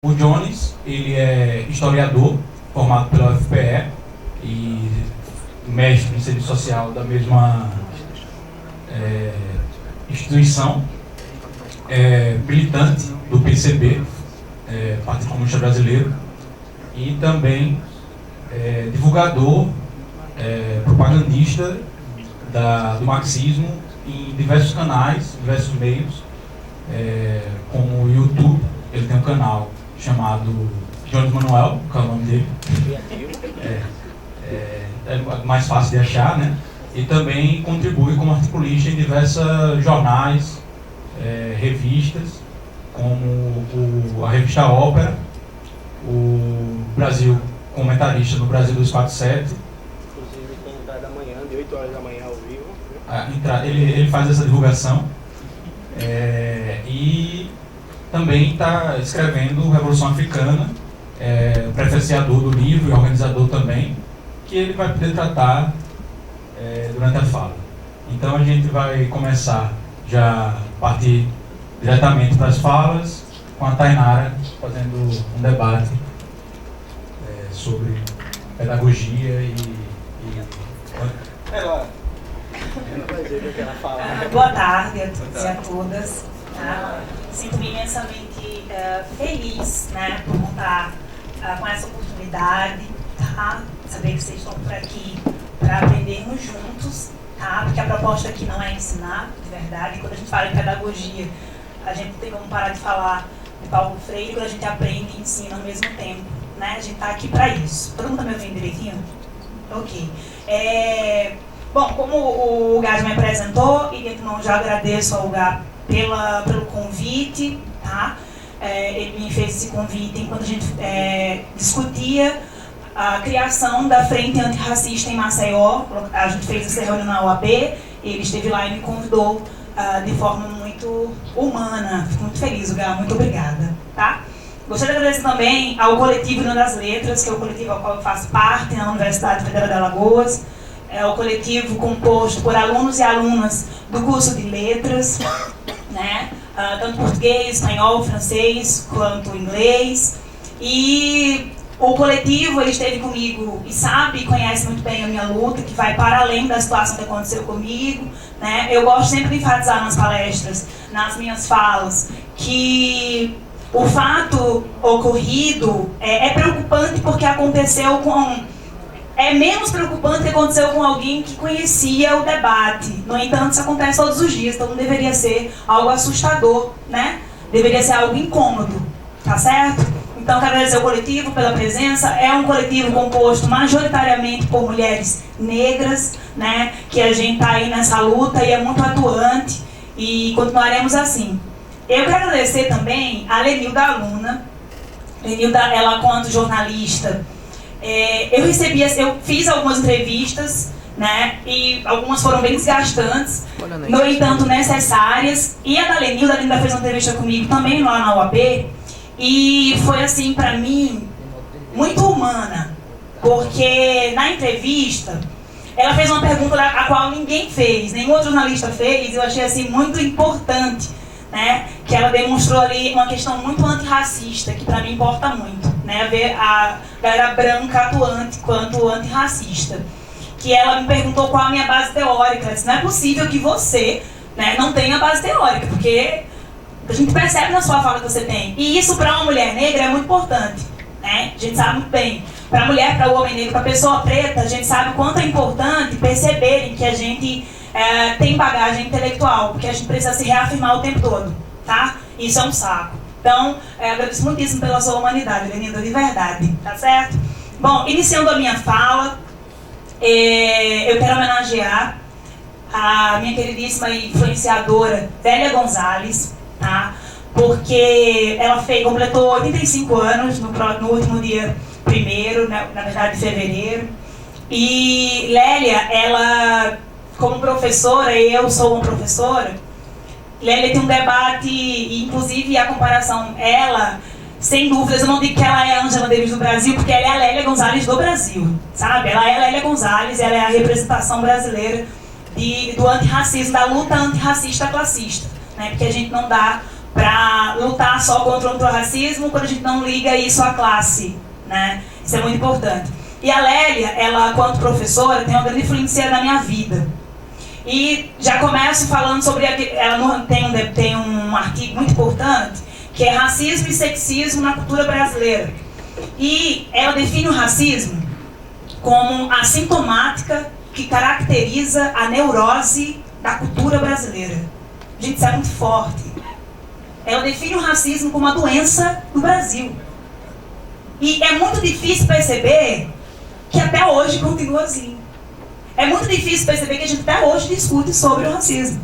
O Jones, ele é historiador, formado pela UFPE e mestre em serviço social da mesma instituição, militante do PCB, Partido Comunista Brasileiro, e também divulgador, propagandista do marxismo em diversos canais, diversos meios, como o YouTube. Ele tem um canal chamado Jones Manuel, que é o nome dele. É mais fácil de achar, né? E também contribui como articulista em diversos jornais, revistas, como a revista Ópera, o Brasil, comentarista no Brasil 247. Inclusive tem entrada da manhã, de 8 horas da manhã ao vivo. Ele faz essa divulgação. E também está escrevendo Revolução Africana, prefaciador do livro e organizador também, que ele vai poder tratar durante a fala. Então a gente vai começar já a partir diretamente para as falas, com a Tainara fazendo um debate sobre pedagogia Ela vai dizer o que ela fala. Boa tarde a todos e a todas. Sinto-me imensamente feliz, né, por contar com essa oportunidade, tá? Saber que vocês estão por aqui para aprendermos juntos, tá? Porque a proposta aqui não é ensinar, de verdade. Quando a gente fala em pedagogia, a gente tem como parar de falar de Paulo Freire, quando a gente aprende e ensina ao mesmo tempo, né? A gente está aqui para isso. Todo mundo está me ouvindo direitinho? Ok. Bom, como o Gá já me apresentou, e de antemão já agradeço ao Gá pelo convite, tá? Ele me fez esse convite enquanto a gente discutia a criação da Frente Antirracista em Maceió. A gente fez essa reunião na OAB, ele esteve lá e me convidou de forma muito humana. Fico muito feliz, Gá, muito obrigada, tá? Gostaria de agradecer também ao Coletivo União das Letras, que é o coletivo ao qual eu faço parte na Universidade Federal de Alagoas. É o coletivo composto por alunos e alunas do curso de letras, né? Tanto português, espanhol, francês, quanto inglês. E o coletivo, ele esteve comigo e sabe, conhece muito bem a minha luta, que vai para além da situação que aconteceu comigo, né? Eu gosto sempre de enfatizar nas palestras, nas minhas falas, que o fato ocorrido é preocupante porque aconteceu com... É menos preocupante que aconteceu com alguém que conhecia o debate. No entanto, isso acontece todos os dias, então não deveria ser algo assustador, né? Deveria ser algo incômodo, tá certo? Então, quero agradecer ao coletivo pela presença. É um coletivo composto majoritariamente por mulheres negras, né? Que a gente está aí nessa luta e é muito atuante e continuaremos assim. Eu quero agradecer também a Lenilda, aluna. Lenilda, ela, quanto jornalista, eu fiz algumas entrevistas, né, e algumas foram bem desgastantes, no entanto necessárias, e a da Lenilda fez uma entrevista comigo também lá na UAB, e foi assim, para mim, muito humana, porque na entrevista, ela fez uma pergunta a qual ninguém fez, nenhum outro jornalista fez, e eu achei assim muito importante, né, que ela demonstrou ali uma questão muito antirracista, que para mim importa muito, né, ver a galera branca atuante quanto antirracista. Que ela me perguntou qual a minha base teórica. Ela disse, não é possível que você, né, não tenha base teórica, porque a gente percebe na sua fala que você tem. E isso para uma mulher negra é muito importante, né? A gente sabe muito bem. Para a mulher, para o homem negro, para a pessoa preta, a gente sabe o quanto é importante perceberem que a gente tem bagagem intelectual, porque a gente precisa se reafirmar o tempo todo, tá? Isso é um saco. Então, agradeço muitíssimo pela sua humanidade, Lenilda, de verdade, tá certo? Bom, iniciando a minha fala, eu quero homenagear a minha queridíssima influenciadora Zélia Gonzalez, tá? Porque ela completou 85 anos no último dia 1º, na verdade, de fevereiro. E Lélia, ela, como professora, e eu sou uma professora, Lélia tem um debate, inclusive a comparação, ela, sem dúvidas, eu não digo que ela é a Ângela Davis do Brasil, porque ela é a Lélia Gonzalez do Brasil, sabe? Ela é a Lélia Gonzalez, ela é a representação brasileira do antirracismo, da luta antirracista classista, né? Porque a gente não dá para lutar só contra o racismo quando a gente não liga isso à classe, né? Isso é muito importante. E a Lélia, ela, quanto professora, tem uma grande influência na minha vida. E já começo falando sobre... Ela tem um artigo muito importante, que é Racismo e Sexismo na Cultura Brasileira. E ela define o racismo como a sintomática que caracteriza a neurose da cultura brasileira. Gente, isso é muito forte. Ela define o racismo como uma doença no Brasil. E é muito difícil perceber que até hoje continua assim. É muito difícil perceber que a gente até hoje discute sobre o racismo,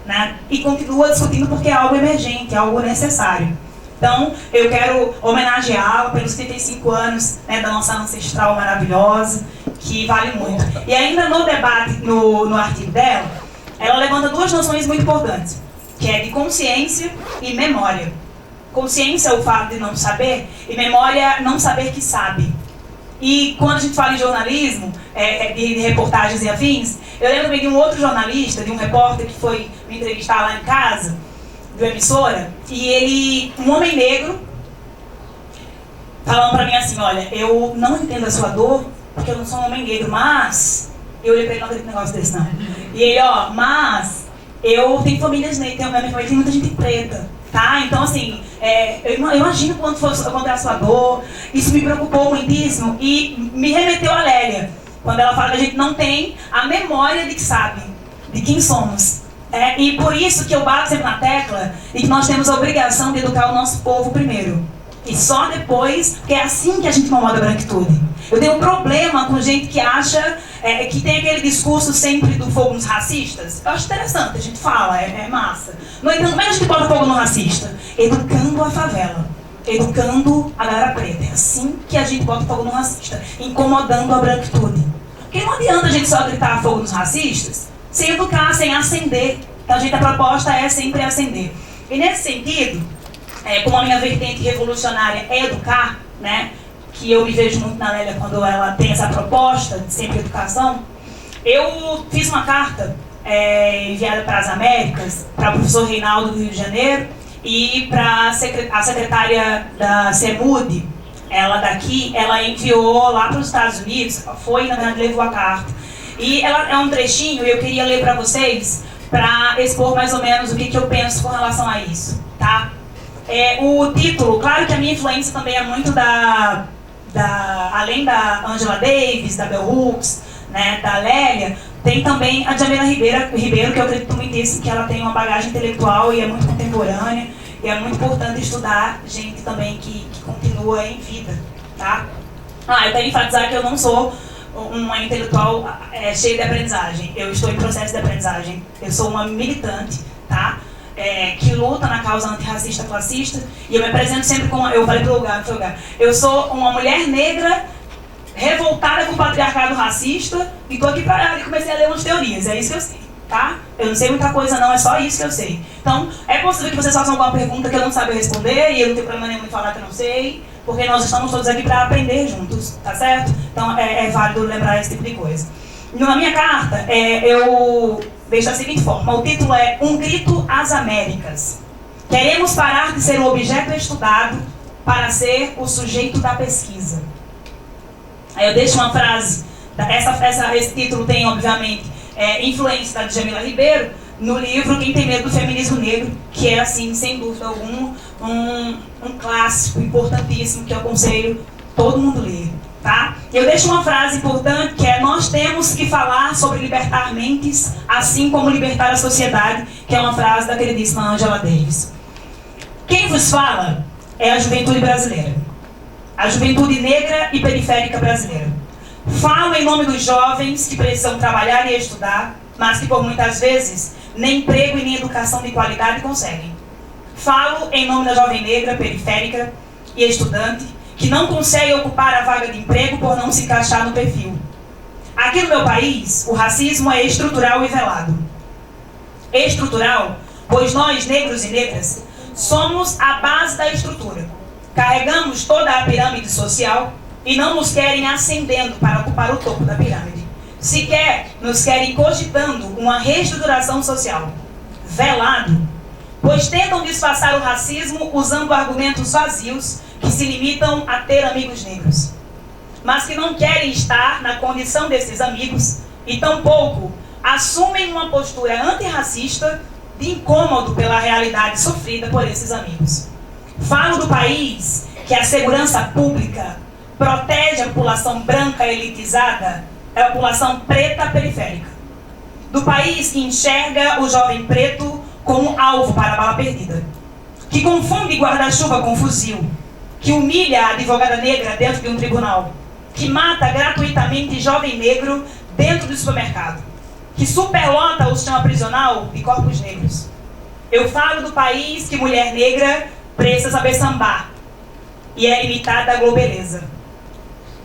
né? E continua discutindo porque é algo emergente, é algo necessário. Então, eu quero homenageá-la pelos 75 anos, né, da nossa ancestral maravilhosa, que vale muito. E ainda no debate, no artigo dela, ela levanta duas noções muito importantes, que é de consciência e memória. Consciência é o fato de não saber, e memória, não saber que sabe. E quando a gente fala em jornalismo, de reportagens e afins, eu lembro também de um outro jornalista, de um repórter que foi me entrevistar lá em casa, de emissora, e ele, um homem negro, falando pra mim assim, olha, eu não entendo a sua dor, porque eu não sou um homem negro, mas... Eu olhei pra ele, não acredito num negócio desse, não. E ele, mas... Eu tenho famílias negras, minha família tem muita gente preta, tá? Então, assim, eu imagino quanto é a sua dor, isso me preocupou muitíssimo e me remeteu a Lélia, quando ela fala que a gente não tem a memória de que sabe, de quem somos. E por isso que eu bato sempre na tecla e que nós temos a obrigação de educar o nosso povo primeiro. E só depois, porque é assim que a gente incomoda a branquitude. Eu tenho um problema com gente que acha que tem aquele discurso sempre do fogo nos racistas. Eu acho interessante, a gente fala, é massa. No entanto, como é que a gente bota fogo no racista? Educando a favela, educando a galera preta. É assim que a gente bota fogo no racista, incomodando a branquitude. Porque não adianta a gente só gritar fogo nos racistas sem educar, sem acender. Então, a proposta é sempre acender. E nesse sentido, como a minha vertente revolucionária é educar, né, que eu me vejo muito na Lélia quando ela tem essa proposta de sempre educação, eu fiz uma carta enviada para as Américas, para o professor Reinaldo do Rio de Janeiro e para a secretária da CEMUD, ela daqui, ela enviou lá para os Estados Unidos, foi, na verdade, levou a carta. E ela é um trechinho e eu queria ler para vocês para expor mais ou menos o que eu penso com relação a isso, tá? O título, claro que a minha influência também é muito além da Angela Davis, da Bell Hooks, né, da Lélia, tem também a Djamila Ribeiro, que eu acredito muitíssimo que ela tem uma bagagem intelectual e é muito contemporânea, e é muito importante estudar gente também que continua em vida, tá? Eu quero enfatizar que eu não sou uma intelectual cheia de aprendizagem, eu estou em processo de aprendizagem, eu sou uma militante, tá? Que luta na causa antirracista classista, e eu me apresento sempre como, eu falei pro lugar, eu sou uma mulher negra revoltada com o patriarcado racista e tô aqui e comecei a ler umas teorias, é isso que eu sei, tá? Eu não sei muita coisa não, é só isso que eu sei. Então, é possível que vocês façam alguma pergunta que eu não saiba responder e eu não tenho problema nenhum em falar que eu não sei, porque nós estamos todos aqui para aprender juntos, tá certo? Então, é válido lembrar esse tipo de coisa. Na minha carta, eu deixo da seguinte forma, o título é Um Grito às Américas. Queremos parar de ser o objeto estudado para ser o sujeito da pesquisa. Aí eu deixo uma frase, esse título tem, obviamente, influência da Djamila Ribeiro, no livro Quem Tem Medo do Feminismo Negro, que é, assim, sem dúvida alguma, um clássico importantíssimo que eu aconselho todo mundo ler. Tá? Eu deixo uma frase importante que é: nós temos que falar sobre libertar mentes, assim como libertar a sociedade, que é uma frase da queridíssima Angela Davis. Quem vos fala é a juventude brasileira, a juventude negra e periférica brasileira. Falo em nome dos jovens que precisam trabalhar e estudar, mas que por muitas vezes nem emprego e nem educação de qualidade conseguem. Falo em nome da jovem negra, periférica e estudante, que não consegue ocupar a vaga de emprego por não se encaixar no perfil. Aqui no meu país, o racismo é estrutural e velado. Estrutural, pois nós, negros e negras, somos a base da estrutura. Carregamos toda a pirâmide social e não nos querem ascendendo para ocupar o topo da pirâmide. Sequer nos querem cogitando uma reestruturação social. Velado, pois tentam disfarçar o racismo usando argumentos vazios que se limitam a ter amigos negros, mas que não querem estar na condição desses amigos e tampouco assumem uma postura antirracista de incômodo pela realidade sofrida por esses amigos. Falo do país que a segurança pública protege a população branca elitizada, a população preta periférica. Do país que enxerga o jovem preto como alvo para a bala perdida, que confunde guarda-chuva com fuzil, que humilha a advogada negra dentro de um tribunal, que mata gratuitamente jovem negro dentro do supermercado, que superlota o sistema prisional de corpos negros. Eu falo do país que mulher negra precisa saber sambar e é limitada à globeleza.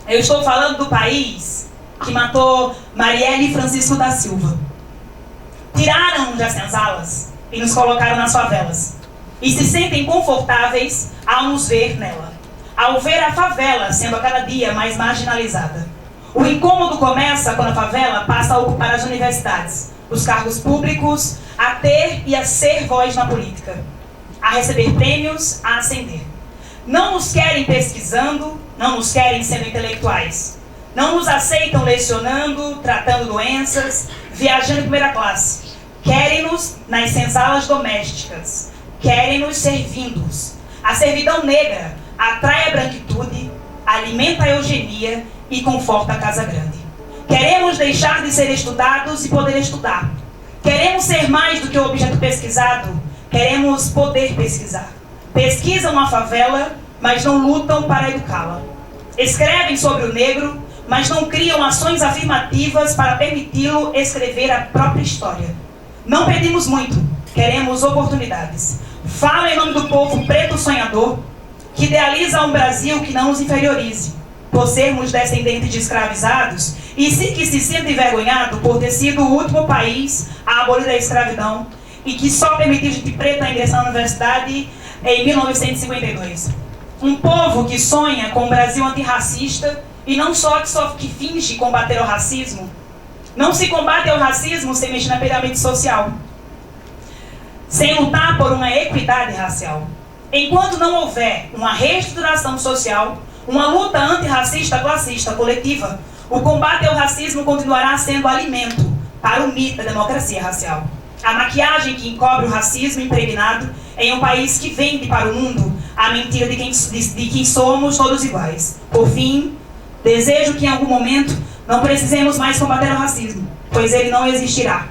Eu estou falando do país que matou Marielle Francisco da Silva. Tiraram das senzalas e nos colocaram nas favelas. E se sentem confortáveis ao nos ver nela. Ao ver a favela sendo a cada dia mais marginalizada. O incômodo começa quando a favela passa a ocupar as universidades, os cargos públicos, a ter e a ser voz na política, a receber prêmios, a ascender. Não nos querem pesquisando, não nos querem sendo intelectuais. Não nos aceitam lecionando, tratando doenças, viajando em primeira classe. Querem-nos nas senzalas domésticas. Querem-nos servindo-os. A servidão negra atrai a branquitude, alimenta a eugenia e conforta a casa grande. Queremos deixar de ser estudados e poder estudar. Queremos ser mais do que o objeto pesquisado. Queremos poder pesquisar. Pesquisam a favela, mas não lutam para educá-la. Escrevem sobre o negro, mas não criam ações afirmativas para permiti-lo escrever a própria história. Não pedimos muito, queremos oportunidades. Fala em nome do povo preto sonhador, que idealiza um Brasil que não os inferiorize, por sermos descendentes de escravizados, e que se sinta envergonhado por ter sido o último país a abolir a escravidão, e que só permitiu gente preta ingressar na universidade em 1952. Um povo que sonha com um Brasil antirracista, e não só que finge combater o racismo. Não se combate o racismo sem mexer na pirâmide social, sem lutar por uma equidade racial. Enquanto não houver uma reestruturação social, uma luta antirracista, classista, coletiva, o combate ao racismo continuará sendo alimento para o mito da democracia racial. A maquiagem que encobre o racismo impregnado em um país que vende para o mundo a mentira de quem somos todos iguais. Por fim, desejo que em algum momento não precisemos mais combater o racismo, pois ele não existirá.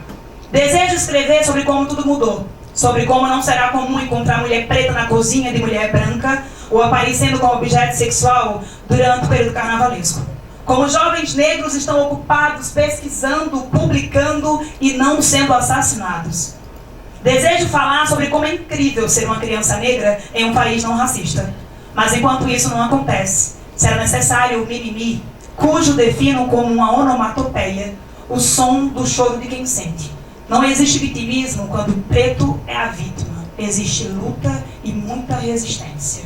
Desejo escrever sobre como tudo mudou, sobre como não será comum encontrar mulher preta na cozinha de mulher branca ou aparecendo como objeto sexual durante o período carnavalesco. Como jovens negros estão ocupados pesquisando, publicando e não sendo assassinados. Desejo falar sobre como é incrível ser uma criança negra em um país não racista. Mas enquanto isso não acontece, será necessário o mimimi, cujo defino como uma onomatopeia, o som do choro de quem sente. Não existe vitimismo quando o preto é a vítima. Existe luta e muita resistência.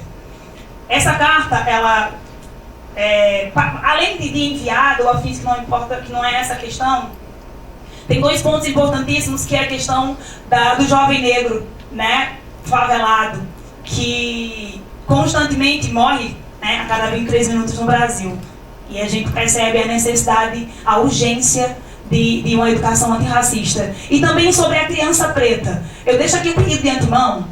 Essa carta, ela, além de enviada, eu afins que não importa, que não é essa questão, tem dois pontos importantíssimos, que é a questão do jovem negro, né, favelado, que constantemente morre, né, a cada 23 minutos no Brasil. E a gente percebe a necessidade, a urgência de uma educação antirracista. E também sobre a criança preta. Eu deixo aqui um pedido de antemão.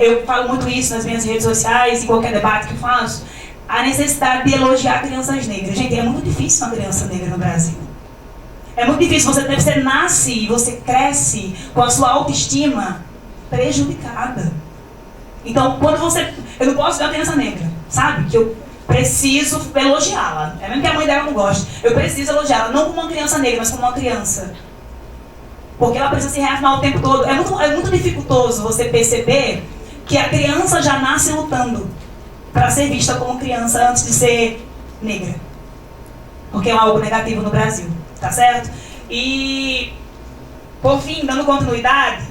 Eu falo muito isso nas minhas redes sociais, em qualquer debate que eu faço. A necessidade de elogiar crianças negras. Gente, é muito difícil uma criança negra no Brasil. É muito difícil. Você nasce, você cresce com a sua autoestima prejudicada. Então, quando você... Eu não posso ver uma criança negra, sabe? Que eu preciso elogiá-la. É mesmo que a mãe dela não goste. Eu preciso elogiá-la, não como uma criança negra, mas como uma criança. Porque ela precisa se reafirmar o tempo todo. É muito dificultoso você perceber que a criança já nasce lutando para ser vista como criança antes de ser negra. Porque é algo negativo no Brasil, tá certo? E, por fim, dando continuidade,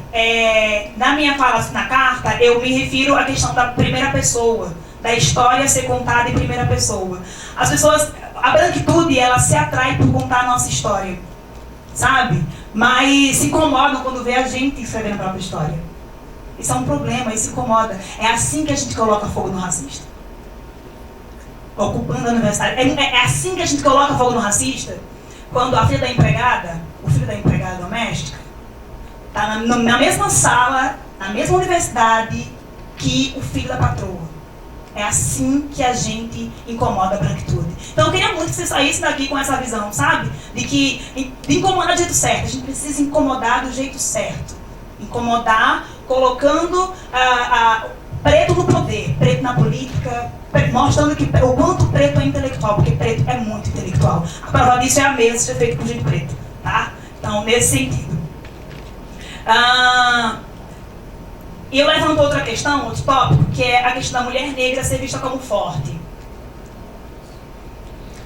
na minha fala na carta, eu me refiro à questão da primeira pessoa, da história ser contada em primeira pessoa. As pessoas, a branquitude, ela se atrai por contar a nossa história, sabe? Mas se incomodam quando vê a gente escrevendo a própria história. Isso é um problema, isso incomoda. É assim que a gente coloca fogo no racista. Ocupando a universidade. É assim que a gente coloca fogo no racista, quando a filha da empregada, o filho da empregada doméstica, está na mesma sala, na mesma universidade que o filho da patroa. É assim que a gente incomoda a branquitude. Então eu queria muito que você saísse daqui com essa visão, sabe? De incomodar do jeito certo. A gente precisa incomodar do jeito certo. Incomodar colocando preto no poder, preto na política, mostrando o quanto preto é intelectual, porque preto é muito intelectual. A prova disso é a mesa ser feita por gente preta, tá? Então, nesse sentido. E eu levanto outra questão, outro tópico, que é a questão da mulher negra ser vista como forte.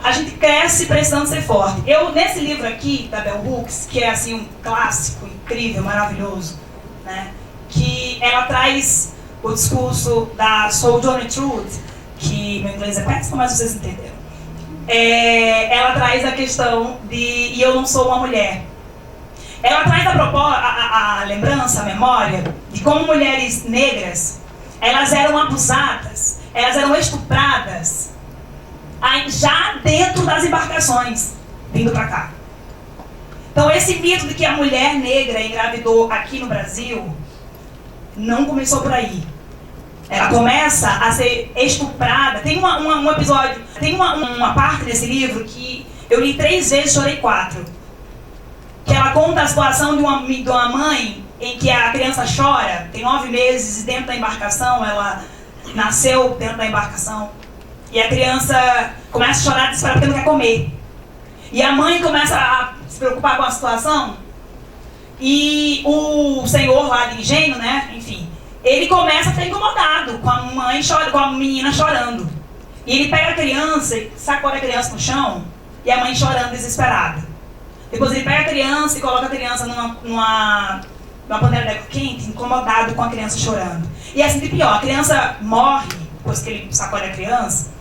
A gente cresce precisando ser forte. Eu, nesse livro aqui, da Bell Hooks, que é assim um clássico, incrível, maravilhoso, né, que ela traz o discurso da Sojourner Truth, que meu inglês é péssimo, mas vocês entenderam. Ela traz a questão de "e eu não sou uma mulher". Ela traz a lembrança, a memória, de como mulheres negras, elas eram abusadas, elas eram estupradas, já dentro das embarcações, vindo para cá. Então esse mito de que a mulher negra engravidou aqui no Brasil, não começou por aí. Ela começa a ser estuprada. Tem um episódio, tem uma parte desse livro que eu li 3 vezes, chorei 4. Que ela conta a situação de uma mãe em que a criança chora, tem 9 meses, e dentro da embarcação, ela nasceu dentro da embarcação. E a criança começa a chorar desesperada porque não quer comer. E a mãe começa a se preocupar com a situação. E o senhor lá de engenho, né, enfim, ele começa a ficar incomodado com a mãe com a menina chorando. E ele pega a criança e sacode a criança no chão, e a mãe chorando desesperada. Depois ele pega a criança e coloca a criança numa panela de água quente, incomodado com a criança chorando. E assim de pior, a criança morre, depois que ele sacode a criança,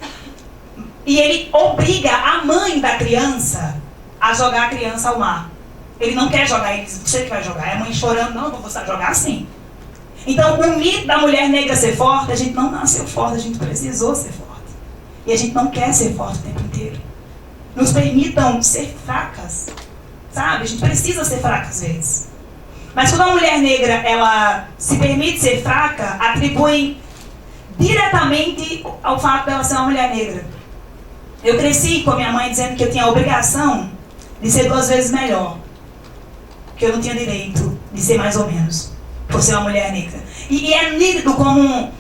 e ele obriga a mãe da criança a jogar a criança ao mar. Ele não quer jogar, ele diz, você que vai jogar. É a mãe chorando, não, vou jogar assim. Então, o mito da mulher negra ser forte, a gente não nasceu forte, a gente precisou ser forte. E a gente não quer ser forte o tempo inteiro. Nos permitam ser fracas, sabe? A gente precisa ser fraca às vezes. Mas quando a mulher negra, ela se permite ser fraca, atribuem diretamente ao fato dela ser uma mulher negra. Eu cresci com a minha mãe dizendo que eu tinha a obrigação de ser 2 vezes melhor. Que eu não tinha direito de ser mais ou menos, por ser uma mulher negra. E é nítido como,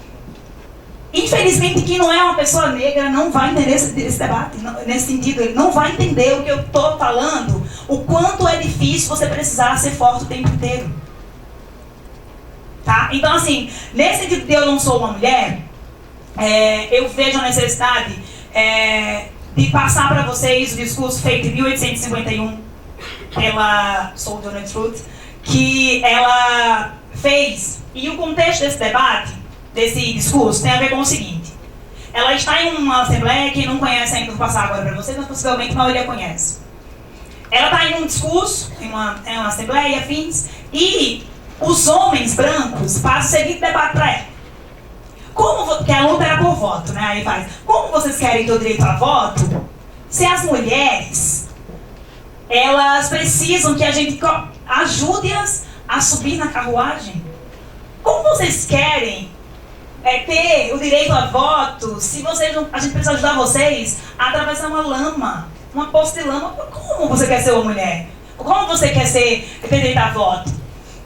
infelizmente, quem não é uma pessoa negra não vai entender esse debate, nesse sentido. Ele não vai entender o que eu estou falando, o quanto é difícil você precisar ser forte o tempo inteiro. Tá? Então, assim, nesse sentido de eu não sou uma mulher, eu vejo a necessidade de passar para vocês o discurso feito em 1851 pela Sojourner Truth, que ela fez. E o contexto desse debate, desse discurso, tem a ver com o seguinte: ela está em uma assembleia, quem não conhece ainda, vou passar agora para vocês, mas possivelmente a maioria conhece. Ela está em um discurso, em uma assembleia, afins, e os homens brancos fazem o seguinte debate para ela. Que a luta era por voto, né? Aí faz, como vocês querem ter o direito a voto se as mulheres, elas precisam que a gente ajude-as a subir na carruagem? Como vocês querem ter o direito a voto se a gente precisa ajudar vocês a atravessar uma lama, uma poça de lama? Como você quer ser uma mulher? Como você quer ter direito a voto?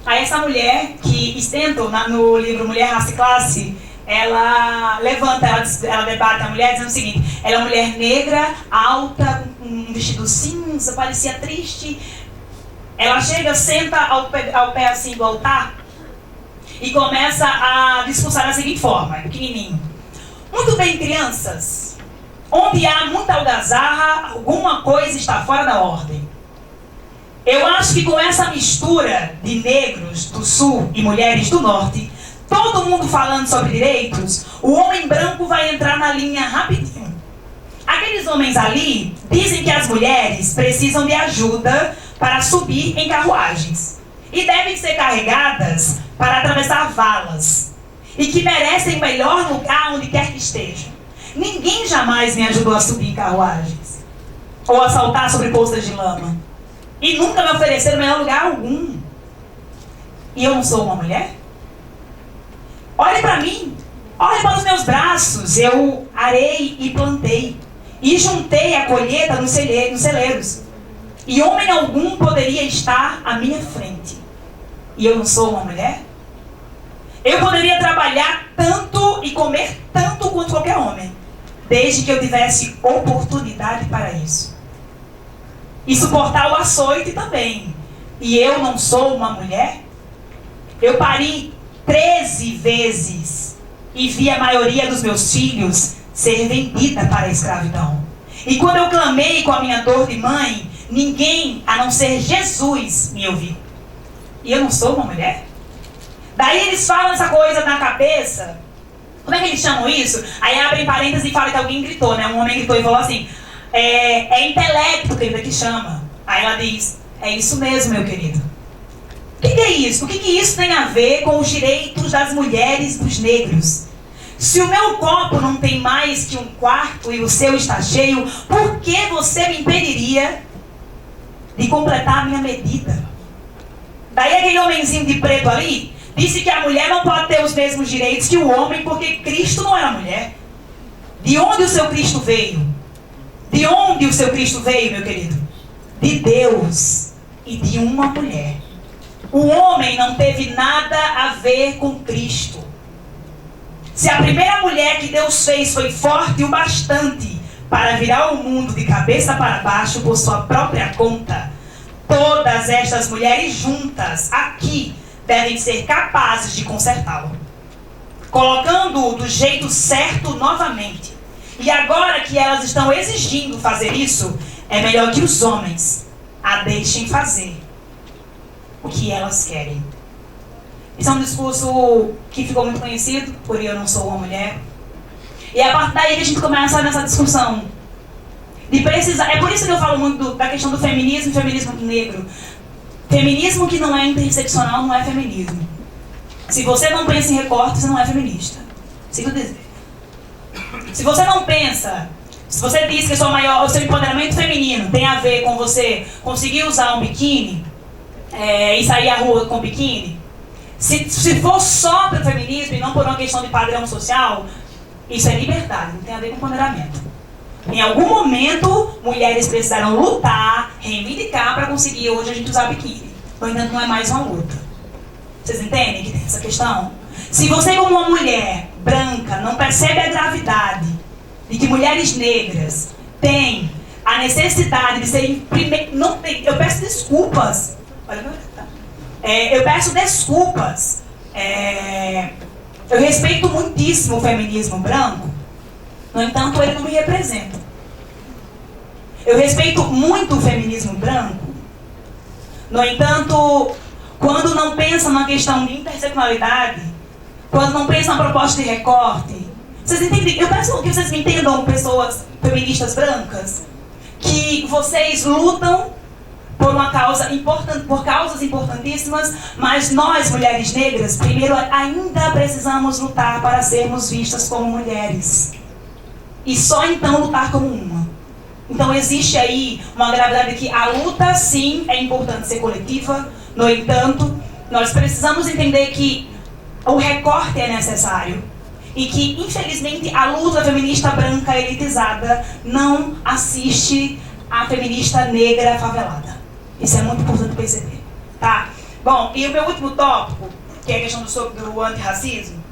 Aí essa mulher, que Stento, no livro Mulher, Raça e Classe, ela levanta, ela debate a mulher dizendo o seguinte: ela é uma mulher negra, alta, com um vestido cinza, parecia triste. Ela chega, senta ao pé assim do altar e começa a discursar da seguinte forma, pequenininho: muito bem, crianças, onde há muita algazarra, alguma coisa está fora da ordem. Eu acho que com essa mistura de negros do sul e mulheres do norte, todo mundo falando sobre direitos, o homem branco vai entrar na linha rapidinho. Aqueles homens ali dizem que as mulheres precisam de ajuda para subir em carruagens e devem ser carregadas para atravessar valas e que merecem o melhor lugar onde quer que estejam. Ninguém jamais me ajudou a subir em carruagens ou a saltar sobre poças de lama. E nunca me ofereceram melhor lugar algum. E eu não sou uma mulher? Olhe para mim. Olhe para os meus braços. Eu arei e plantei. E juntei a colheita nos celeiros. E homem algum poderia estar à minha frente. E eu não sou uma mulher? Eu poderia trabalhar tanto e comer tanto quanto qualquer homem, desde que eu tivesse oportunidade para isso. E suportar o açoite também. E eu não sou uma mulher? Eu pari 13 vezes e vi a maioria dos meus filhos ser vendida para a escravidão. E quando eu clamei com a minha dor de mãe, ninguém, a não ser Jesus, me ouviu. E eu não sou uma mulher? Daí eles falam essa coisa na cabeça. Como é que eles chamam isso? Aí abrem parênteses e falam que alguém gritou, né? Um homem gritou e falou assim, é intelecto, querida, que chama. Aí ela diz, é isso mesmo, meu querido. O que é isso? O que isso tem a ver com os direitos das mulheres, dos negros? Se o meu copo não tem mais que um quarto e o seu está cheio, por que você me impediria de completar a minha medida? Daí aquele homenzinho de preto ali disse que a mulher não pode ter os mesmos direitos que o homem, porque Cristo não era mulher. De onde o seu Cristo veio? De onde o seu Cristo veio, meu querido? De Deus e de uma mulher. O homem não teve nada a ver com Cristo. Se a primeira mulher que Deus fez foi forte o bastante para virar o mundo de cabeça para baixo por sua própria conta, todas estas mulheres juntas aqui devem ser capazes de consertá-lo, colocando-o do jeito certo novamente. E agora que elas estão exigindo fazer isso, é melhor que os homens a deixem fazer o que elas querem. Esse é um discurso que ficou muito conhecido, por Eu Não Sou Uma Mulher. E é a partir daí que a gente começa nessa discussão de precisar. É por isso que eu falo muito da questão do feminismo e feminismo negro. Feminismo que não é interseccional não é feminismo. Se você não pensa em recorte, você não é feminista. Sinto dizer. Se você não pensa, se você diz que o seu empoderamento feminino tem a ver com você conseguir usar um biquíni e sair à rua com biquíni, se for só para o feminismo e não por uma questão de padrão social, isso é liberdade, não tem a ver com empoderamento. Em algum momento, mulheres precisaram lutar, reivindicar para conseguir hoje a gente usar biquíni. No entanto, não é mais uma luta. Vocês entendem que tem essa questão? Se você, como uma mulher branca, não percebe a gravidade de que mulheres negras têm a necessidade de serem eu peço desculpas. Olha, eu peço desculpas. Eu respeito muitíssimo o feminismo branco. No entanto, ele não me representa. Eu respeito muito o feminismo branco. No entanto, quando não pensa numa questão de interseccionalidade, quando não pensa na proposta de recorte, vocês entendem? Eu peço que vocês me entendam, pessoas feministas brancas, que vocês lutam por uma causa importante, por causas importantíssimas, mas nós, mulheres negras, primeiro ainda precisamos lutar para sermos vistas como mulheres. E só então lutar como uma. Então existe aí uma gravidade que a luta sim é importante ser coletiva, no entanto, nós precisamos entender que o recorte é necessário. E que, infelizmente, a luta feminista branca elitizada não assiste a feminista negra favelada. Isso é muito importante perceber. Tá? Bom, e o meu último tópico, que é a questão do antirracismo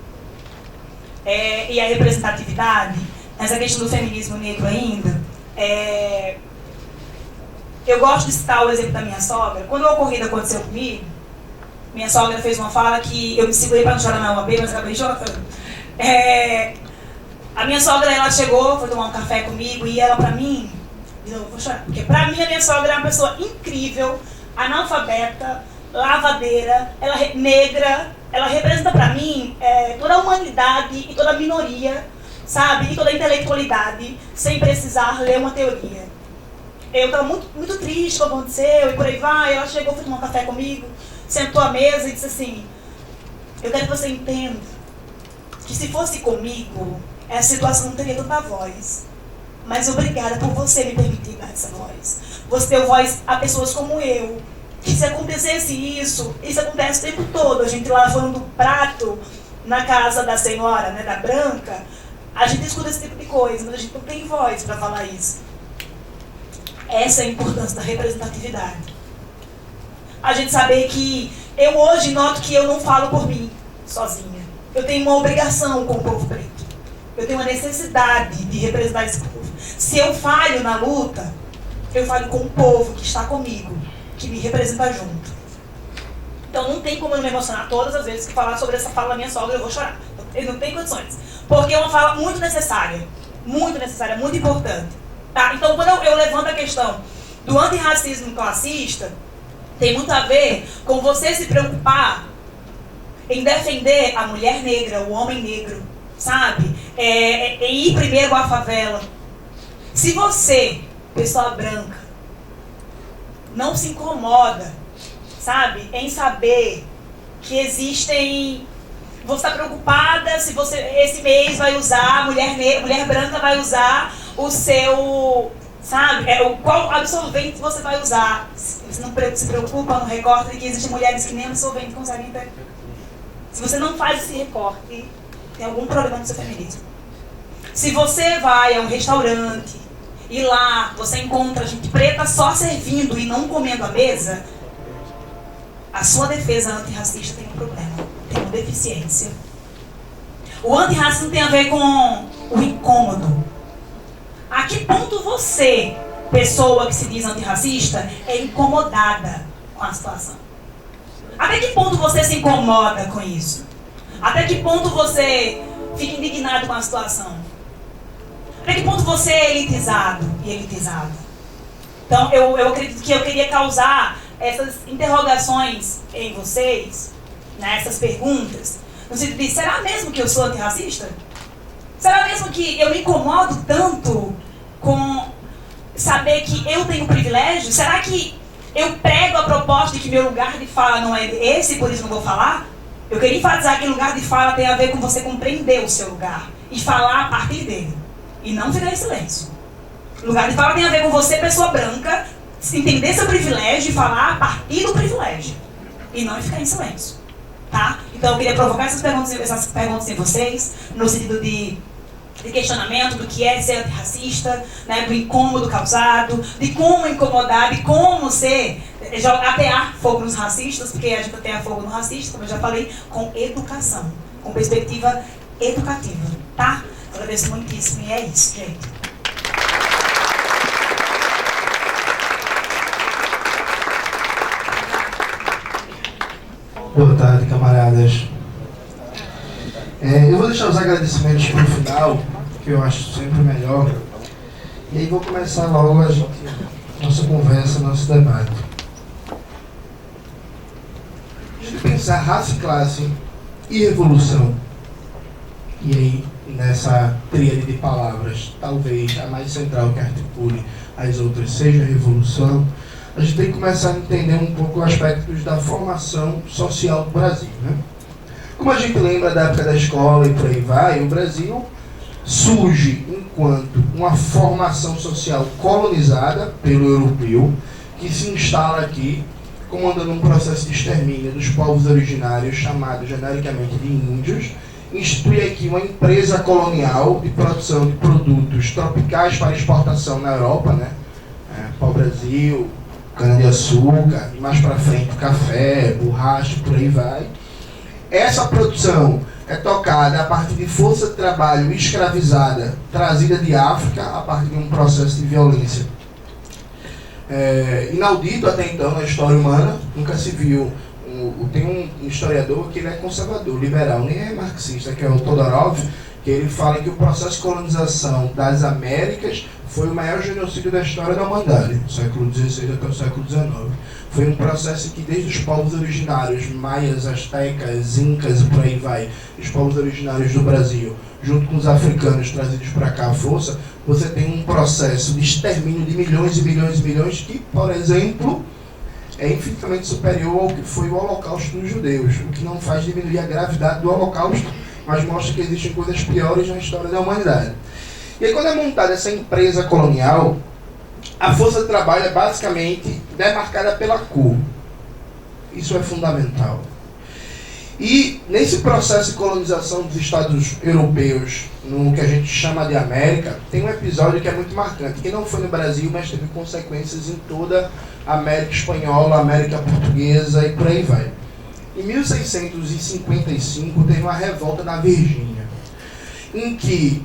e a representatividade, essa questão do feminismo negro ainda, eu gosto de citar o exemplo da minha sogra. Quando a ocorrida aconteceu comigo, minha sogra fez uma fala que eu me segurei para não chorar na UAB, mas acabei chorando. A minha sogra, ela chegou, foi tomar um café comigo e ela pra mim, eu vou chorar, porque pra mim a minha sogra é uma pessoa incrível, analfabeta, lavadeira, ela negra, ela representa pra mim toda a humanidade e toda a minoria, sabe? E toda a intelectualidade, sem precisar ler uma teoria. Eu estava muito triste com o que aconteceu e por aí vai. Ela chegou, foi tomar um café comigo, sentou à mesa e disse assim: Eu quero que você entenda que se fosse comigo, essa situação não teria tanta voz. Mas obrigada por você me permitir dar essa voz. Você deu voz a pessoas como eu. Que se acontecesse isso acontece o tempo todo. A gente lavando o prato na casa da senhora, né, da Branca, a gente escuta esse tipo de coisa, mas a gente não tem voz para falar isso. Essa é a importância da representatividade. A gente saber que eu hoje noto que eu não falo por mim, sozinha. Eu tenho uma obrigação com o povo preto. Eu tenho uma necessidade de representar esse povo. Se eu falho na luta, eu falho com o povo que está comigo, que me representa junto. Então não tem como eu não me emocionar todas as vezes que falar sobre essa fala da minha sogra, eu vou chorar. Eu não tenho condições. Porque é uma fala muito necessária, muito importante. Tá? Então quando eu levanto a questão do antirracismo classista, tem muito a ver com você se preocupar em defender a mulher negra, o homem negro, sabe? Em ir primeiro à favela. Se você, pessoa branca, não se incomoda, sabe, em saber que existem... Você está preocupada se você, esse mês, vai usar, mulher branca vai usar o seu... Sabe? Qual absorvente você vai usar? Você não se preocupa no recorte de que existem mulheres que nem absorvente conseguem ter. Se você não faz esse recorte, tem algum problema no seu feminismo. Se você vai a um restaurante e lá você encontra gente preta só servindo e não comendo à mesa, a sua defesa antirracista tem um problema, tem uma deficiência. O antirracismo tem a ver com o incômodo. A que ponto você, pessoa que se diz antirracista, é incomodada com a situação? Até que ponto você se incomoda com isso? Até que ponto você fica indignado com a situação? Até que ponto você é elitizado e elitizada? Então, eu acredito que eu queria causar essas interrogações em vocês, né, essas perguntas, no sentido de, será mesmo que eu sou antirracista? Será mesmo que eu me incomodo tanto com saber que eu tenho privilégio? Será que eu prego a proposta de que meu lugar de fala não é esse, por isso não vou falar? Eu queria enfatizar que lugar de fala tem a ver com você compreender o seu lugar e falar a partir dele, e não ficar em silêncio. Lugar de fala tem a ver com você, pessoa branca, entender seu privilégio e falar a partir do privilégio, e não ficar em silêncio. Tá? Então eu queria provocar essas perguntas em vocês, no sentido de questionamento do que é ser antirracista, né, do incômodo causado, de como incomodar, de como atear fogo nos racistas, porque a gente atea fogo no racista, como eu já falei, com educação, com perspectiva educativa, tá? Agradeço muitíssimo e é isso, gente. Boa tarde, camaradas. Eu vou deixar os agradecimentos para o final, que eu acho sempre melhor. E aí vou começar logo nossa conversa, nosso debate. A gente pensar raça, classe e revolução. E aí, nessa tríade de palavras, talvez a mais central que articule as outras seja a revolução, a gente tem que começar a entender um pouco aspectos da formação social do Brasil, né? Como a gente lembra da época da escola e por aí vai, o Brasil surge enquanto uma formação social colonizada pelo europeu, que se instala aqui, comandando um processo de extermínio dos povos originários, chamados genericamente de índios, institui aqui uma empresa colonial de produção de produtos tropicais para exportação na Europa, né? Pau-brasil, cana-de-açúcar, e mais para frente café, borracha, por aí vai. Essa produção é tocada a partir de força de trabalho escravizada, trazida de África, a partir de um processo de violência inaudito até então na história humana. Nunca se viu. Tem um historiador que ele é conservador, liberal, nem é marxista, que é o Todorov, que ele fala que o processo de colonização das Américas foi o maior genocídio da história da humanidade, do século XVI até o século XIX. Foi um processo que desde os povos originários, maias, astecas, incas e por aí vai, os povos originários do Brasil, junto com os africanos trazidos para cá à força, você tem um processo de extermínio de milhões e milhões e milhões que, por exemplo, é infinitamente superior ao que foi o Holocausto dos judeus, o que não faz diminuir a gravidade do Holocausto, mas mostra que existem coisas piores na história da humanidade. E aí, quando é montada essa empresa colonial, a força de trabalho é basicamente demarcada pela cor. Isso é fundamental. E nesse processo de colonização dos Estados europeus, no que a gente chama de América, tem um episódio que é muito marcante, que não foi no Brasil, mas teve consequências em toda a América Espanhola, a América Portuguesa e por aí vai. Em 1655 teve uma revolta na Virgínia, em que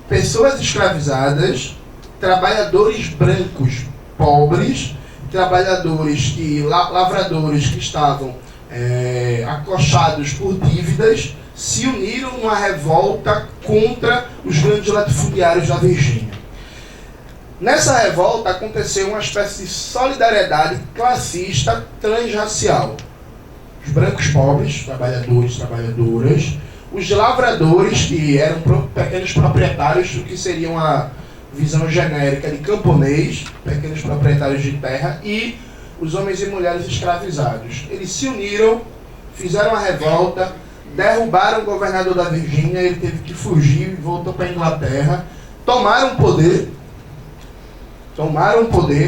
pessoas escravizadas, trabalhadores brancos pobres, trabalhadores lavradores que estavam acochados por dívidas, se uniram numa revolta contra os grandes latifundiários da Virgínia. Nessa revolta aconteceu uma espécie de solidariedade classista transracial. Os brancos pobres, trabalhadores, trabalhadoras, os lavradores, que eram pequenos proprietários do que seria uma visão genérica de camponês, pequenos proprietários de terra, e os homens e mulheres escravizados. Eles se uniram, fizeram a revolta, derrubaram o governador da Virgínia, ele teve que fugir e voltou para a Inglaterra, tomaram poder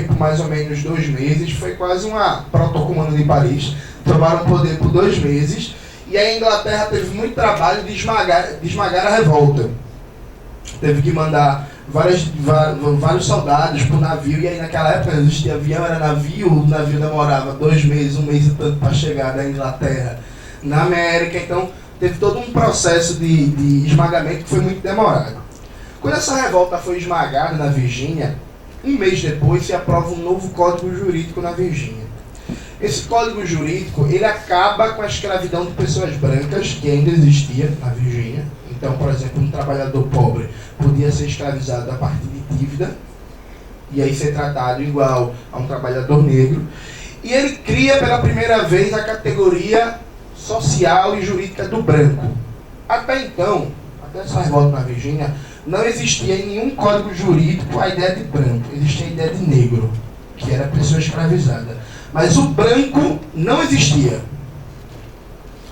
por mais ou menos 2 meses, foi quase uma proto-comuna de Paris, tomaram poder por 2 meses, e a Inglaterra teve muito trabalho de esmagar a revolta. Teve que mandar vários soldados para o navio, e aí naquela época não existia avião, era navio, o navio demorava 2 meses, 1 mês e tanto para chegar da Inglaterra na América, então teve todo um processo de esmagamento que foi muito demorado. Quando essa revolta foi esmagada na Virgínia, 1 mês depois se aprova um novo código jurídico na Virgínia. Esse código jurídico, ele acaba com a escravidão de pessoas brancas, que ainda existia na Virgínia. Então, por exemplo, um trabalhador pobre podia ser escravizado a partir de dívida, e aí ser tratado igual a um trabalhador negro. E ele cria pela primeira vez a categoria social e jurídica do branco. Até então, até essa revolta na Virgínia, não existia em nenhum código jurídico a ideia de branco, existia a ideia de negro, que era a pessoa escravizada. Mas o branco não existia.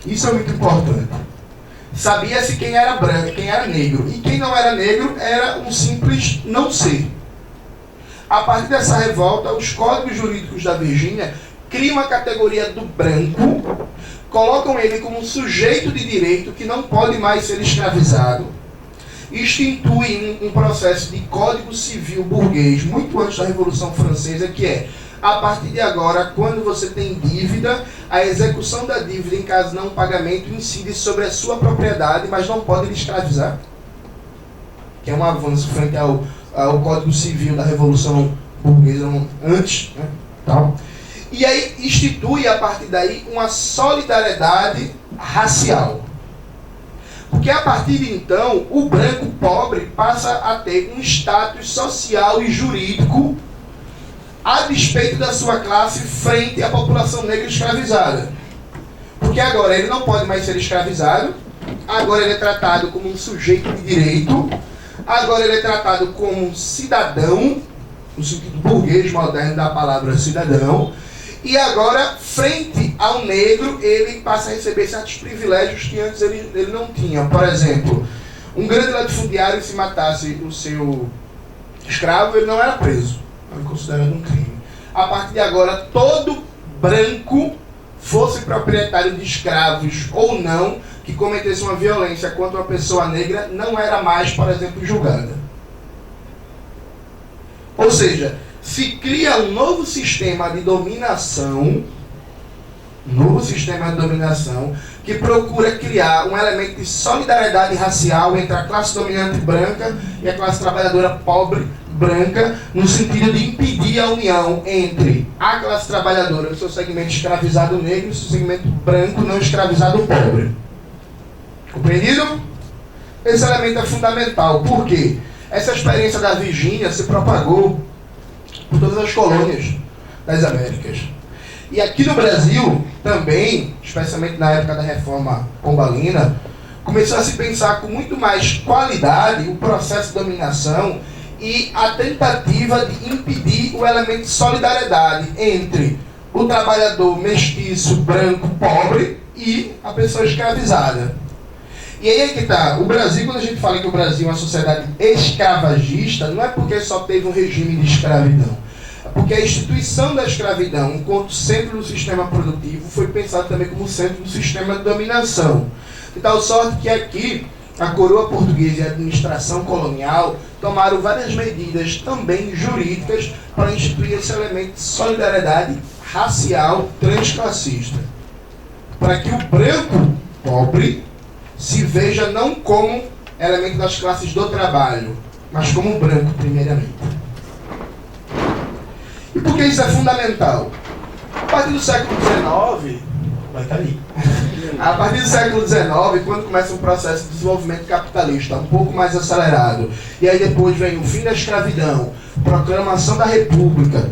Isso é muito importante. Sabia-se quem era branco, quem era negro. E quem não era negro era um simples não ser. A partir dessa revolta, os códigos jurídicos da Virgínia criam a categoria do branco, colocam ele como um sujeito de direito que não pode mais ser escravizado, instituem um processo de código civil burguês muito antes da Revolução Francesa, que é: a partir de agora, quando você tem dívida, a execução da dívida em caso de não pagamento incide sobre a sua propriedade, mas não pode lhe escravizar. Que é um avanço frente ao Código Civil da Revolução Burguesa antes, né? Tal. E aí institui, a partir daí, uma solidariedade racial. Porque a partir de então, o branco pobre passa a ter um status social e jurídico a despeito da sua classe frente à população negra escravizada. Porque agora ele não pode mais ser escravizado, agora ele é tratado como um sujeito de direito, agora ele é tratado como um cidadão, no sentido burguês moderno da palavra cidadão, e agora, frente ao negro, ele passa a receber certos privilégios que antes ele não tinha. Por exemplo, um grande latifundiário, se matasse o seu escravo, ele não era preso. É considerado um crime. A partir de agora, todo branco, fosse proprietário de escravos ou não, que cometesse uma violência contra uma pessoa negra, não era mais, por exemplo, julgada. Ou seja, se cria um novo sistema de dominação, que procura criar um elemento de solidariedade racial entre a classe dominante branca e a classe trabalhadora pobre branca, no sentido de impedir a união entre a classe trabalhadora, o seu segmento escravizado negro, e o seu segmento branco não escravizado pobre. Compreendido? Esse elemento é fundamental. Por quê? Essa experiência da Virgínia se propagou por todas as colônias das Américas. E aqui no Brasil, também, especialmente na época da Reforma Pombalina, começou a se pensar com muito mais qualidade o processo de dominação e a tentativa de impedir o elemento de solidariedade entre o trabalhador mestiço, branco, pobre e a pessoa escravizada. E aí é que tá, o Brasil, quando a gente fala que o Brasil é uma sociedade escravagista, não é porque só teve um regime de escravidão. É porque a instituição da escravidão, enquanto centro do sistema produtivo, foi pensada também como centro do sistema de dominação. De tal sorte que aqui, a coroa portuguesa e a administração colonial tomaram várias medidas também jurídicas para instituir esse elemento de solidariedade racial transclassista. Para que o branco pobre se veja não como elemento das classes do trabalho, mas como branco, primeiramente. E por que isso é fundamental? A partir do século XIX, vai cair. A partir do século XIX, quando começa um processo de desenvolvimento capitalista um pouco mais acelerado, e aí depois vem o fim da escravidão, proclamação da República,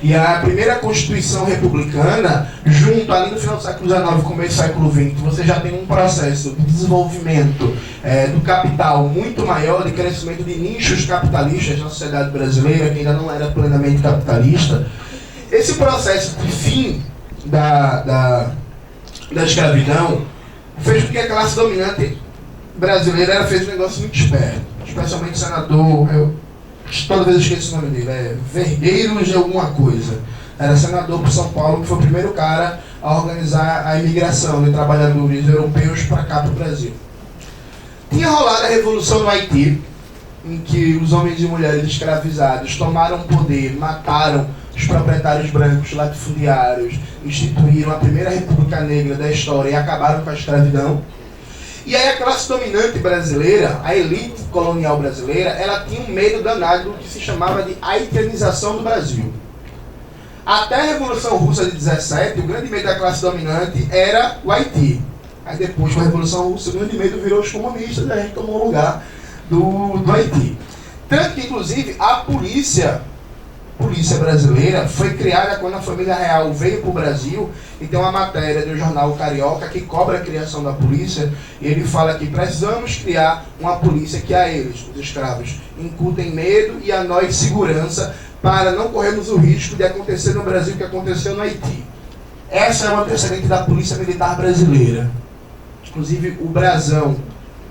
e a primeira Constituição Republicana, junto ali no final do século XIX, começo do século XX, você já tem um processo de desenvolvimento do capital muito maior, de crescimento de nichos capitalistas na sociedade brasileira, que ainda não era plenamente capitalista. Esse processo de fim da escravidão fez com que a classe dominante brasileira fez um negócio muito esperto, especialmente o senador, toda vez eu esqueço o nome dele, Vergueiros de alguma coisa. Era senador por São Paulo, que foi o primeiro cara a organizar a imigração de trabalhadores europeus para cá, para o Brasil. Tinha rolado a Revolução no Haiti, em que os homens e mulheres escravizados tomaram poder, mataram os proprietários brancos latifundiários, instituíram a primeira República Negra da história e acabaram com a escravidão. E aí a classe dominante brasileira, a elite colonial brasileira, ela tinha um medo danado do que se chamava de haitianização do Brasil. Até a Revolução Russa de 17, o grande medo da classe dominante era o Haiti. Aí depois, com a Revolução Russa, o grande medo virou os comunistas e a gente tomou o lugar do Haiti. Tanto que, inclusive, a polícia brasileira foi criada quando a família real veio para o Brasil, e tem uma matéria do jornal Carioca que cobra a criação da polícia, e ele fala que precisamos criar uma polícia que a eles, os escravos, incutem medo e a nós segurança, para não corrermos o risco de acontecer no Brasil o que aconteceu no Haiti. Essa é uma antecedente da Polícia Militar Brasileira. Inclusive, o brasão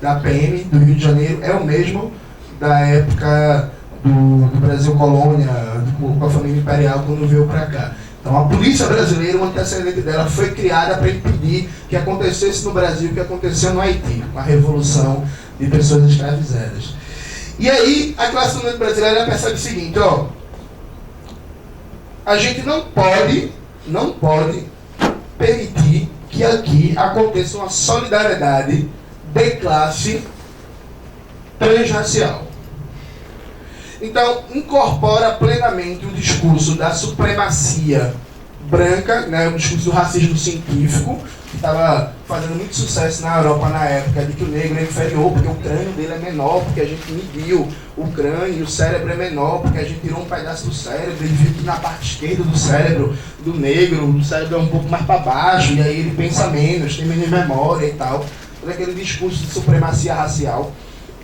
da PM do Rio de Janeiro é o mesmo da época do Brasil Colônia, com a família imperial, quando veio para cá. Então a polícia brasileira, uma antecedente dela, foi criada para impedir que acontecesse no Brasil o que aconteceu no Haiti, uma revolução de pessoas escravizadas. E aí a classe dominante brasileira percebe o seguinte, a gente não pode permitir que aqui aconteça uma solidariedade de classe transracial. Então, incorpora plenamente o discurso da supremacia branca, né, o discurso do racismo científico, que estava fazendo muito sucesso na Europa na época, de que o negro é inferior porque o crânio dele é menor, porque a gente mediu o crânio, e o cérebro é menor, porque a gente tirou um pedaço do cérebro, ele viu que na parte esquerda do cérebro do negro, o cérebro é um pouco mais para baixo, e aí ele pensa menos, tem menos memória e tal. Todo aquele discurso de supremacia racial.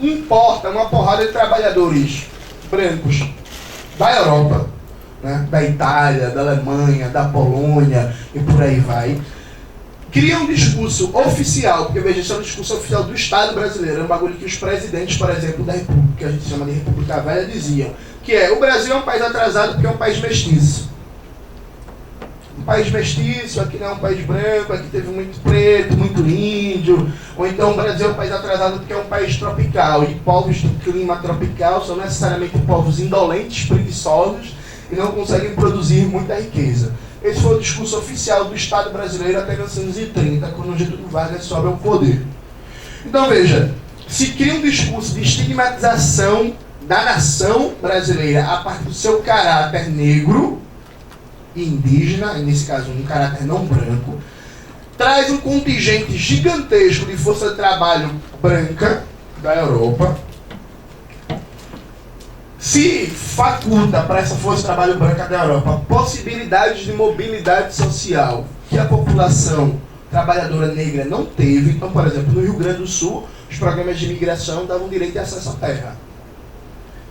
Importa uma porrada de trabalhadores brancos da Europa, né, da Itália, da Alemanha, da Polônia e por aí vai, cria um discurso oficial, porque veja, isso é um discurso oficial do Estado brasileiro, é um bagulho que os presidentes, por exemplo, da República, que a gente chama de República Velha, diziam, que é, o Brasil é um país atrasado porque é um país mestiço. Um país mestiço, aqui não é um país branco, aqui teve muito preto, muito índio, ou então o Brasil é um país atrasado porque é um país tropical, e povos de clima tropical são necessariamente povos indolentes, preguiçosos, e não conseguem produzir muita riqueza. Esse foi o discurso oficial do Estado brasileiro até 1930, quando Getúlio Vargas sobe ao poder. Então veja, se cria um discurso de estigmatização da nação brasileira a partir do seu caráter negro e indígena, nesse caso um caráter não branco, traz um contingente gigantesco de força de trabalho branca da Europa, se faculta para essa força de trabalho branca da Europa possibilidades de mobilidade social que a população trabalhadora negra não teve. Então, por exemplo, no Rio Grande do Sul, os programas de imigração davam direito de acesso à terra.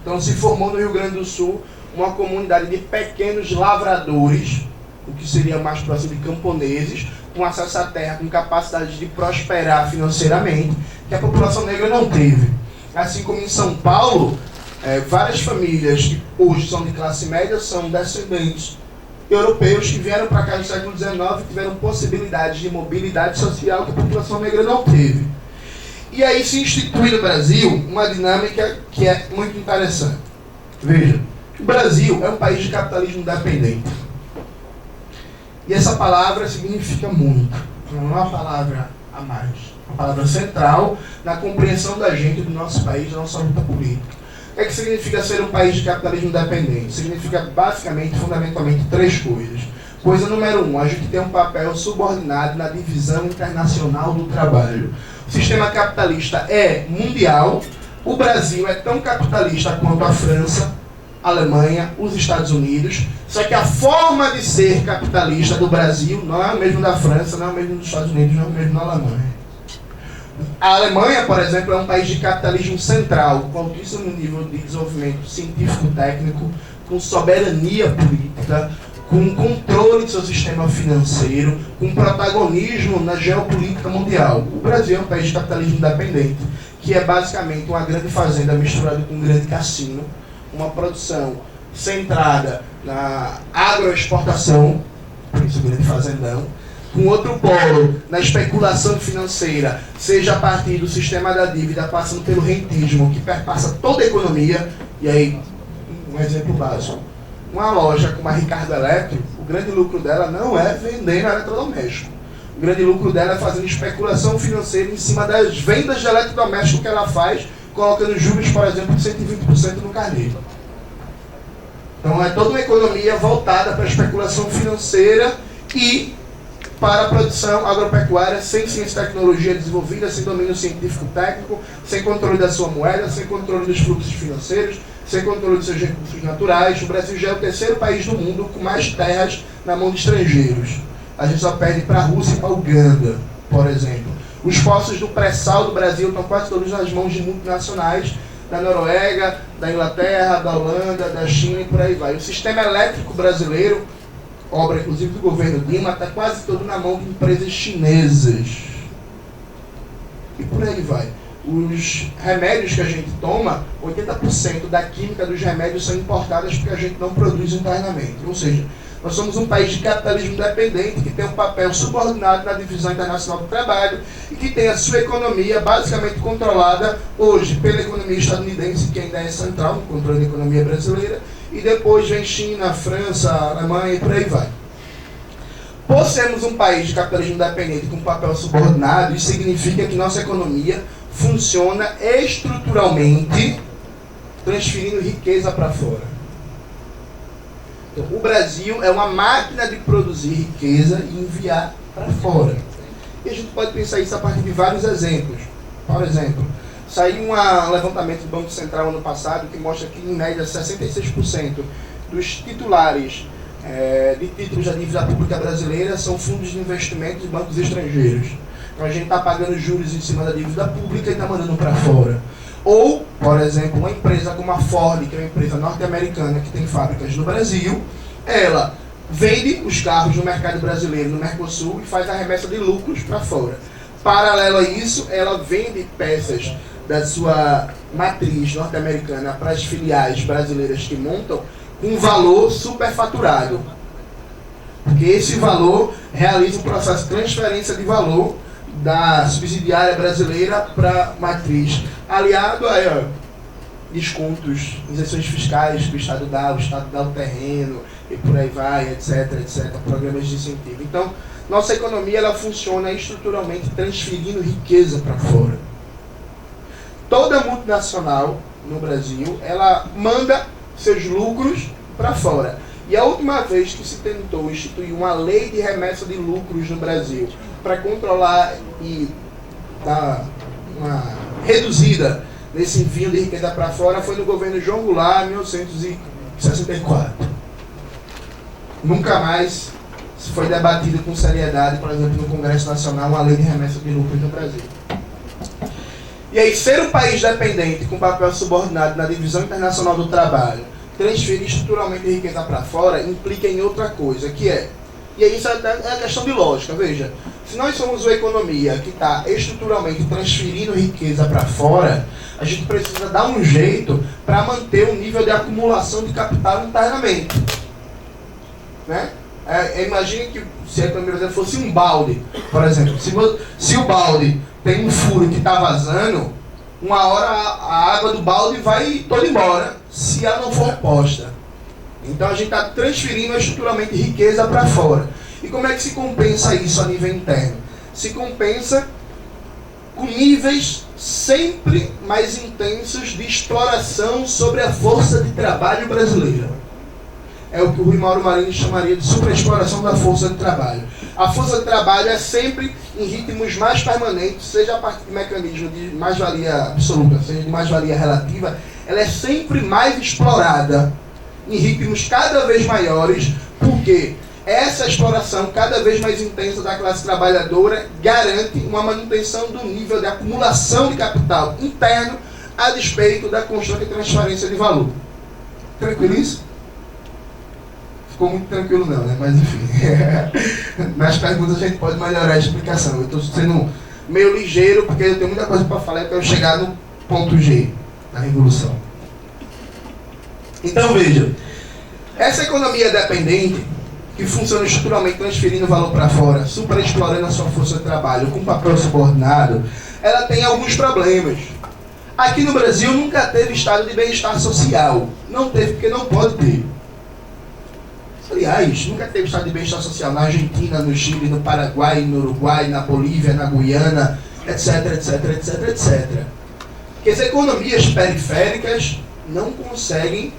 Então, se formou no Rio Grande do Sul uma comunidade de pequenos lavradores, o que seria mais próximo de camponeses, com acesso à terra, com capacidade de prosperar financeiramente, que a população negra não teve. Assim como em São Paulo, várias famílias que hoje são de classe média são descendentes europeus que vieram para cá no século XIX e tiveram possibilidades de mobilidade social que a população negra não teve. E aí se institui no Brasil uma dinâmica que é muito interessante. Veja, o Brasil é um país de capitalismo dependente. E essa palavra significa muito. Não é uma palavra a mais. É uma palavra central na compreensão da gente, do nosso país, da nossa luta política. O que é que significa ser um país de capitalismo dependente? Significa basicamente, fundamentalmente, 3 coisas. Coisa número 1, a gente tem um papel subordinado na divisão internacional do trabalho. O sistema capitalista é mundial. O Brasil é tão capitalista quanto a França, a Alemanha, os Estados Unidos. Só que a forma de ser capitalista do Brasil não é o mesmo da França, não é o mesmo dos Estados Unidos, não é o mesmo da Alemanha. A Alemanha, por exemplo, é um país de capitalismo central, com altíssimo nível de desenvolvimento científico-técnico, com soberania política, com controle do seu sistema financeiro, com protagonismo na geopolítica mundial. O Brasil é um país de capitalismo independente, que é basicamente uma grande fazenda misturada com um grande cassino, uma produção centrada na agroexportação, por isso grande fazendão, com outro polo na especulação financeira, seja a partir do sistema da dívida, passando pelo rentismo, que perpassa toda a economia. E aí, um exemplo básico. Uma loja como a Ricardo Eletro, o grande lucro dela não é vendendo eletrodoméstico. O grande lucro dela é fazendo especulação financeira em cima das vendas de eletrodoméstico que ela faz, colocando juros, por exemplo, de 120% no carnê. Então é toda uma economia voltada para a especulação financeira e para a produção agropecuária sem ciência e tecnologia desenvolvida, sem domínio científico-técnico, sem controle da sua moeda, sem controle dos fluxos financeiros, sem controle dos seus recursos naturais. O Brasil já é o 3º país do mundo com mais terras na mão de estrangeiros. A gente só perde para a Rússia e para a Uganda, por exemplo. Os poços do pré-sal do Brasil estão quase todos nas mãos de multinacionais, da Noruega, da Inglaterra, da Holanda, da China e por aí vai. O sistema elétrico brasileiro, obra inclusive do governo Dilma, está quase todo na mão de empresas chinesas. E por aí vai. Os remédios que a gente toma, 80% da química dos remédios são importadas porque a gente não produz internamente. Ou seja, nós somos um país de capitalismo dependente que tem um papel subordinado na divisão internacional do trabalho e que tem a sua economia basicamente controlada hoje pela economia estadunidense, que ainda é central no controle da economia brasileira, e depois vem China, França, Alemanha e por aí vai. Por sermos um país de capitalismo dependente com papel subordinado, isso significa que nossa economia funciona estruturalmente transferindo riqueza para fora. Então, o Brasil é uma máquina de produzir riqueza e enviar para fora. E a gente pode pensar isso a partir de vários exemplos. Por exemplo, saiu um levantamento do Banco Central ano passado que mostra que, em média, 66% dos titulares de títulos da dívida pública brasileira são fundos de investimento de bancos estrangeiros. Então a gente está pagando juros em cima da dívida pública e está mandando para fora. Ou, por exemplo, uma empresa como a Ford, que é uma empresa norte-americana que tem fábricas no Brasil, ela vende os carros no mercado brasileiro, no Mercosul, e faz a remessa de lucros para fora. Paralelo a isso, ela vende peças da sua matriz norte-americana para as filiais brasileiras que montam com valor superfaturado. Porque esse valor realiza um processo de transferência de valor da subsidiária brasileira para a matriz, aliado a descontos, isenções fiscais que o Estado dá o terreno, e por aí vai, etc, programas de incentivo. Então, nossa economia ela funciona estruturalmente transferindo riqueza para fora. Toda multinacional no Brasil, ela manda seus lucros para fora. E a última vez que se tentou instituir uma lei de remessa de lucros no Brasil para controlar e dar uma reduzida nesse envio de riqueza para fora foi no governo João Goulart, em 1964. Nunca mais foi debatido com seriedade, por exemplo, no Congresso Nacional, uma lei de remessa de lucros no Brasil. E aí, ser um país dependente com papel subordinado na divisão internacional do trabalho, transferir estruturalmente riqueza para fora implica em outra coisa, que é... E aí isso é a questão de lógica, veja. Se nós somos uma economia que está estruturalmente transferindo riqueza para fora, a gente precisa dar um jeito para manter o nível de acumulação de capital internamente. Né? Imagine que se a economia brasileira fosse um balde, por exemplo. Se o balde tem um furo que está vazando, uma hora a água do balde vai toda embora, se ela não for reposta. Então a gente está transferindo estruturalmente riqueza para fora. E como é que se compensa isso a nível interno? Se compensa com níveis sempre mais intensos de exploração sobre a força de trabalho brasileira. É o que o Rui Mauro Marini chamaria de superexploração da força de trabalho. A força de trabalho é sempre em ritmos mais permanentes, seja a partir de mecanismo de mais-valia absoluta, seja de mais-valia relativa, ela é sempre mais explorada em ritmos cada vez maiores, porque essa exploração cada vez mais intensa da classe trabalhadora garante uma manutenção do nível de acumulação de capital interno a despeito da constante transferência de valor. Tranquilo isso? Ficou muito tranquilo não, né? Mas enfim. Nas perguntas a gente pode melhorar a explicação. Eu estou sendo meio ligeiro porque eu tenho muita coisa para falar e quero chegar no ponto G da revolução. Então veja, essa economia dependente, que funciona estruturalmente transferindo valor para fora, superexplorando a sua força de trabalho com papel subordinado, ela tem alguns problemas. Aqui no Brasil nunca teve estado de bem-estar social. Não teve porque não pode ter. Aliás, nunca teve estado de bem-estar social na Argentina, no Chile, no Paraguai, no Uruguai, na Bolívia, na Guiana, etc, etc, etc, etc. Porque as economias periféricas não conseguem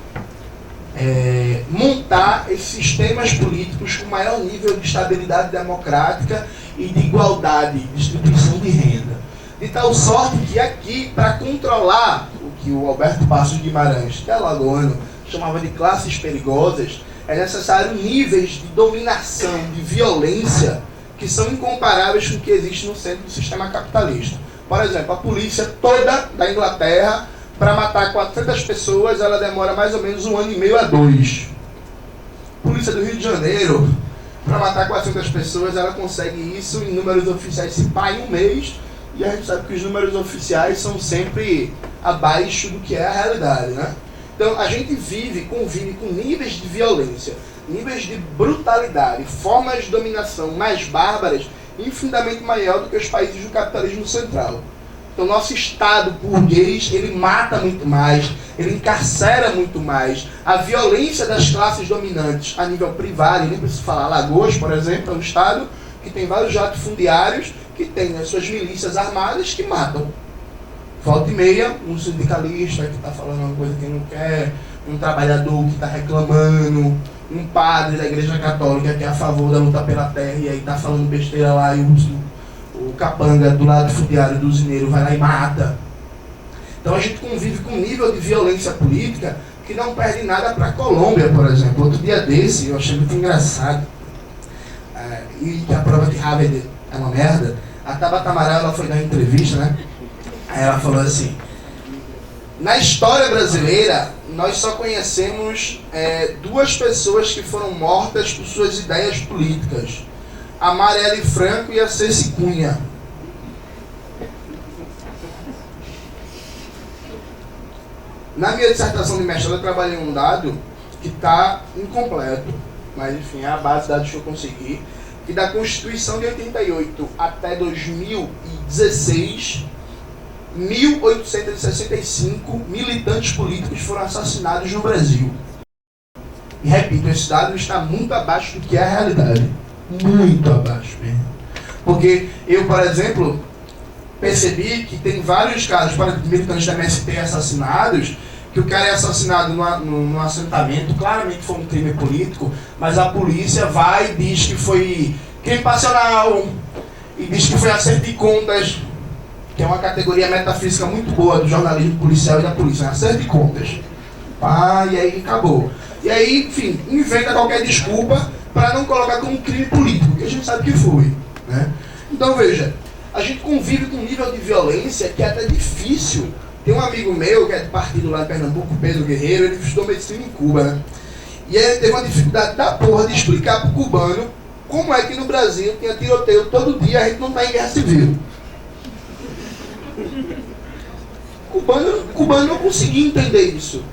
montar esses sistemas políticos com maior nível de estabilidade democrática e de igualdade de distribuição de renda. De tal sorte que aqui, para controlar o que o Alberto Passos Guimarães, que é alagoano, chamava de classes perigosas, é necessário níveis de dominação, de violência, que são incomparáveis com o que existe no centro do sistema capitalista. Por exemplo, a polícia toda da Inglaterra, para matar 400 pessoas, ela demora mais ou menos 1 ano e meio a 2. A polícia do Rio de Janeiro, para matar 400 pessoas, ela consegue isso em números oficiais, se pá, em 1 mês, e a gente sabe que os números oficiais são sempre abaixo do que é a realidade, né? Então, a gente convive com níveis de violência, níveis de brutalidade, formas de dominação mais bárbaras, infinitamente maior do que os países do capitalismo central. Então, nosso Estado burguês, ele mata muito mais, ele encarcera muito mais. A violência das classes dominantes a nível privado, nem preciso falar, Alagoas, por exemplo, é um Estado que tem vários latifundiários, que tem as suas milícias armadas que matam. Volta e meia, um sindicalista que está falando uma coisa que não quer, um trabalhador que está reclamando, um padre da Igreja Católica que é a favor da luta pela terra e aí está falando besteira lá e o capanga do lado fundiário do usineiro vai lá e mata. Então a gente convive com um nível de violência política que não perde nada para a Colômbia, por exemplo. Outro dia desse, eu achei muito engraçado, e que a prova de Harvard é uma merda, a Tabata Amaral, ela foi dar uma entrevista, né? Aí ela falou assim: na história brasileira, nós só conhecemos 2 pessoas que foram mortas por suas ideias políticas. A Marielle Franco e a Ceci Cunha. Na minha dissertação de mestrado, eu trabalhei em um dado que está incompleto, mas enfim, é a base de dados que eu consegui, que da Constituição de 88 até 2016, 1.865 militantes políticos foram assassinados no Brasil. E repito, esse dado está muito abaixo do que é a realidade. Muito abaixo mesmo. Porque eu, por exemplo, percebi que tem vários casos de militantes da MST assassinados, que o cara é assassinado num assentamento, claramente foi um crime político, mas a polícia vai e diz que foi crime passional, e diz que foi acerto de contas, que é uma categoria metafísica muito boa do jornalismo policial e da polícia, acerto de contas. E aí acabou. E aí, enfim, inventa qualquer desculpa para não colocar como crime político, que a gente sabe que foi, né? Então veja, a gente convive com um nível de violência que é até difícil Tem um amigo meu, que é de partido lá em Pernambuco, Pedro Guerreiro, ele estudou medicina em Cuba, né? E ele teve uma dificuldade da porra de explicar pro cubano como é que no Brasil tinha tiroteio todo dia, a gente não está em guerra civil. Cubano não conseguia entender isso.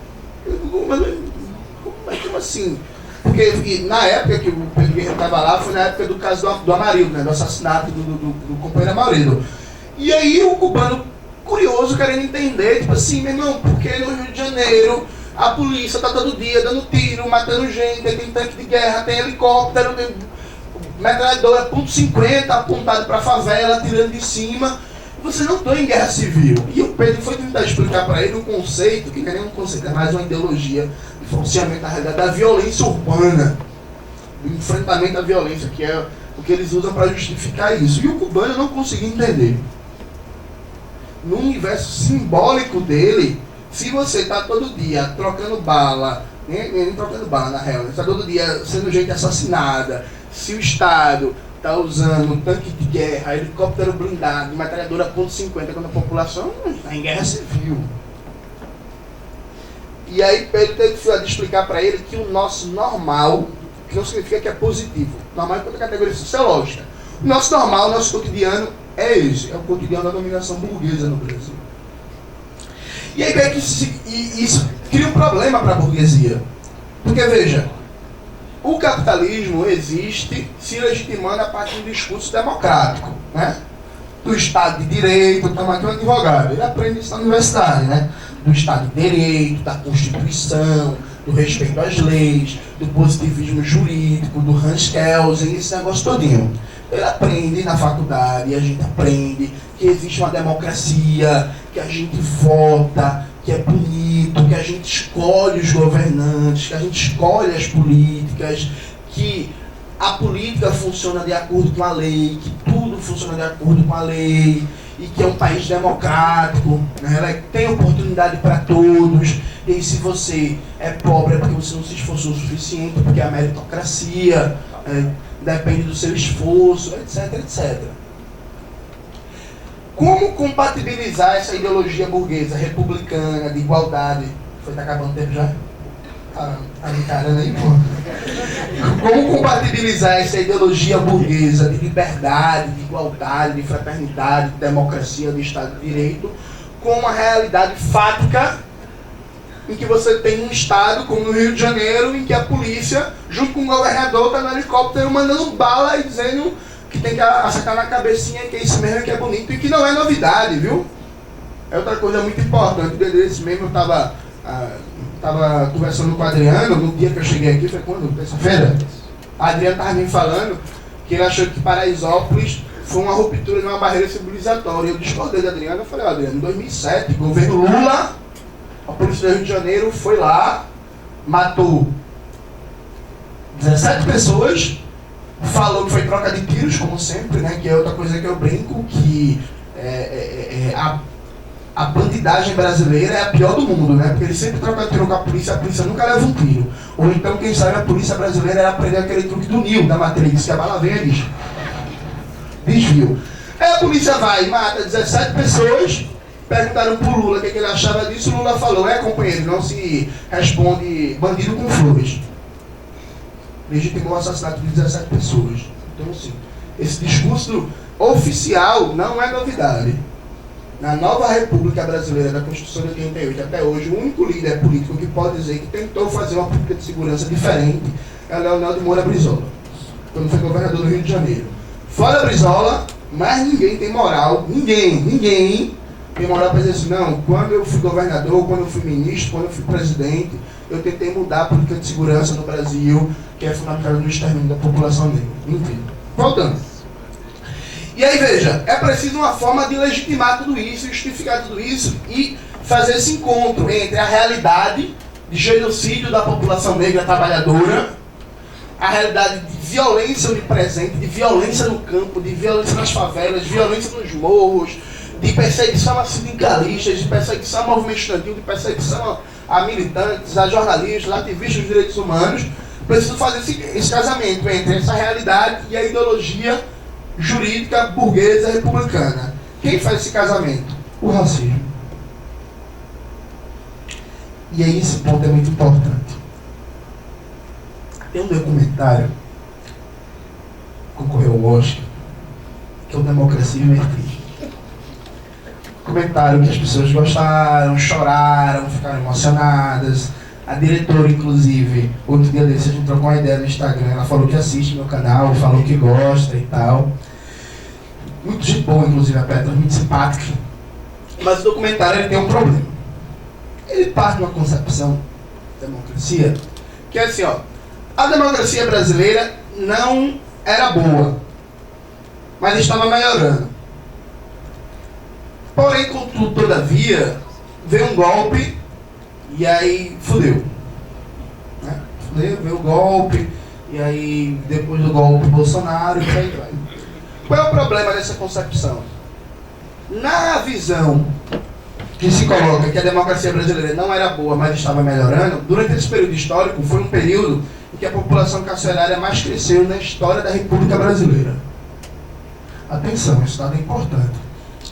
Como assim? Porque na época que o Pedro Guerreiro estava lá, foi na época do caso do Amarildo, né? Do assassinato do companheiro Amarildo. E aí o cubano, curioso, querendo entender, tipo assim, meu irmão, porque no Rio de Janeiro a polícia tá todo dia dando tiro, matando gente, tem tanque de guerra, tem helicóptero, tem metralhadora .50 apontado para a favela, tirando de cima. Você não está em guerra civil. E o Pedro foi tentar explicar para ele um conceito, que não é nem um conceito, é mais uma ideologia de financiamento da realidade da violência urbana, do enfrentamento à violência, que é o que eles usam para justificar isso. E o cubano não conseguia entender. No universo simbólico dele, se você está todo dia trocando bala, nem trocando bala na real, está todo dia sendo gente assassinada, se o Estado está usando tanque de guerra, helicóptero blindado, metralhadora .50 quando a população está em guerra civil. E aí Pedro teve que explicar para ele que o nosso normal, que não significa que é positivo, normal é outra categoria sociológica. O nosso normal, o nosso cotidiano é esse, é o cotidiano da dominação burguesa no Brasil. E aí que isso cria um problema para a burguesia. Porque veja, o capitalismo existe se legitimando a partir de um discurso democrático, né? Do Estado de Direito, estamos aqui um advogado, ele aprende isso na universidade, né? Do Estado de Direito, da Constituição, do respeito às leis, do positivismo jurídico, do Hans Kelsen, esse negócio todinho. Ele aprende na faculdade, e a gente aprende que existe uma democracia, que a gente vota, que é bonito, que a gente escolhe os governantes, que a gente escolhe as políticas, que a política funciona de acordo com a lei, que tudo funciona de acordo com a lei, e que é um país democrático, né? Ela tem oportunidade para todos, e se você é pobre é porque você não se esforçou o suficiente, porque a meritocracia depende do seu esforço, etc, etc. Como compatibilizar essa ideologia burguesa, republicana, de igualdade? Foi, tá acabando o tempo já? Tá me encarando aí, pô. Como compatibilizar essa ideologia burguesa de liberdade, de igualdade, de fraternidade, de democracia, de Estado de Direito, com uma realidade fática em que você tem um Estado, como no Rio de Janeiro, em que a polícia, junto com o governador, está no helicóptero mandando bala e dizendo que tem que acertar na cabecinha, que é isso mesmo, que é bonito, e que não é novidade, viu? É outra coisa muito importante. Desse mesmo eu estava conversando com o Adriano, no dia que eu cheguei aqui, foi quando? Terça-feira? A Adriano estava me falando que ele achou que Paraisópolis foi uma ruptura de uma barreira civilizatória. Eu discordei da Adriano, eu falei, Adriano, em 2007, governo Lula, a polícia do Rio de Janeiro foi lá, matou 17 pessoas, falou que foi troca de tiros, como sempre, né? Que é outra coisa que eu brinco, que a bandidagem brasileira é a pior do mundo, né? Porque ele sempre troca tiro com a polícia nunca leva um tiro. Ou então, quem sabe, a polícia brasileira era aprender aquele truque do Neo, da Matrix, que a bala vem e desvio. Aí a polícia vai e mata 17 pessoas, perguntaram pro Lula o que ele achava disso, o Lula falou, companheiro, não se responde bandido com flores. Legitimou o assassinato de 17 pessoas. Então, assim, esse discurso oficial não é novidade. Na nova República Brasileira, da Constituição de 88 até hoje, o único líder político que pode dizer que tentou fazer uma política de segurança diferente é o Leonel de Moura Brizola, quando foi governador do Rio de Janeiro. Fora Brizola, mas ninguém tem moral, ninguém tem moral para dizer assim, não, quando eu fui governador, quando eu fui ministro, quando eu fui presidente, eu tentei mudar a política de segurança no Brasil, que é fundamental no extermínio da população negra. Enfim, voltando. E aí, veja, é preciso uma forma de legitimar tudo isso, justificar tudo isso e fazer esse encontro entre a realidade de genocídio da população negra trabalhadora, a realidade de violência onipresente, de violência no campo, de violência nas favelas, de violência nos morros, de perseguição a sindicalistas, de perseguição a movimento estudantil, de perseguição a militantes, a jornalistas, a ativistas dos direitos humanos. Preciso fazer esse casamento entre essa realidade e a ideologia jurídica burguesa republicana. Quem faz esse casamento? O racismo. E aí esse ponto é muito importante. Tem um documentário que concorreu ao Oscar, que é o Democracia em Vertigem. Documentário que as pessoas gostaram, choraram, ficaram emocionadas. A diretora, inclusive, outro dia desse a gente trocou uma ideia no Instagram, ela falou que assiste meu canal, falou que gosta e tal. Muito de boa, inclusive, a Petra, muito simpática. Mas o documentário ele tem um problema. Ele parte de uma concepção de democracia que é assim, ó. A democracia brasileira não era boa, mas estava melhorando. Porém, contudo, todavia, veio um golpe e aí fudeu. Né? Veio o golpe e aí depois do golpe Bolsonaro e por aí vai. Qual é o problema dessa concepção? Na visão que se coloca que a democracia brasileira não era boa, mas estava melhorando, durante esse período histórico, foi um período em que a população carcerária mais cresceu na história da República Brasileira. Atenção, esse dado é importante.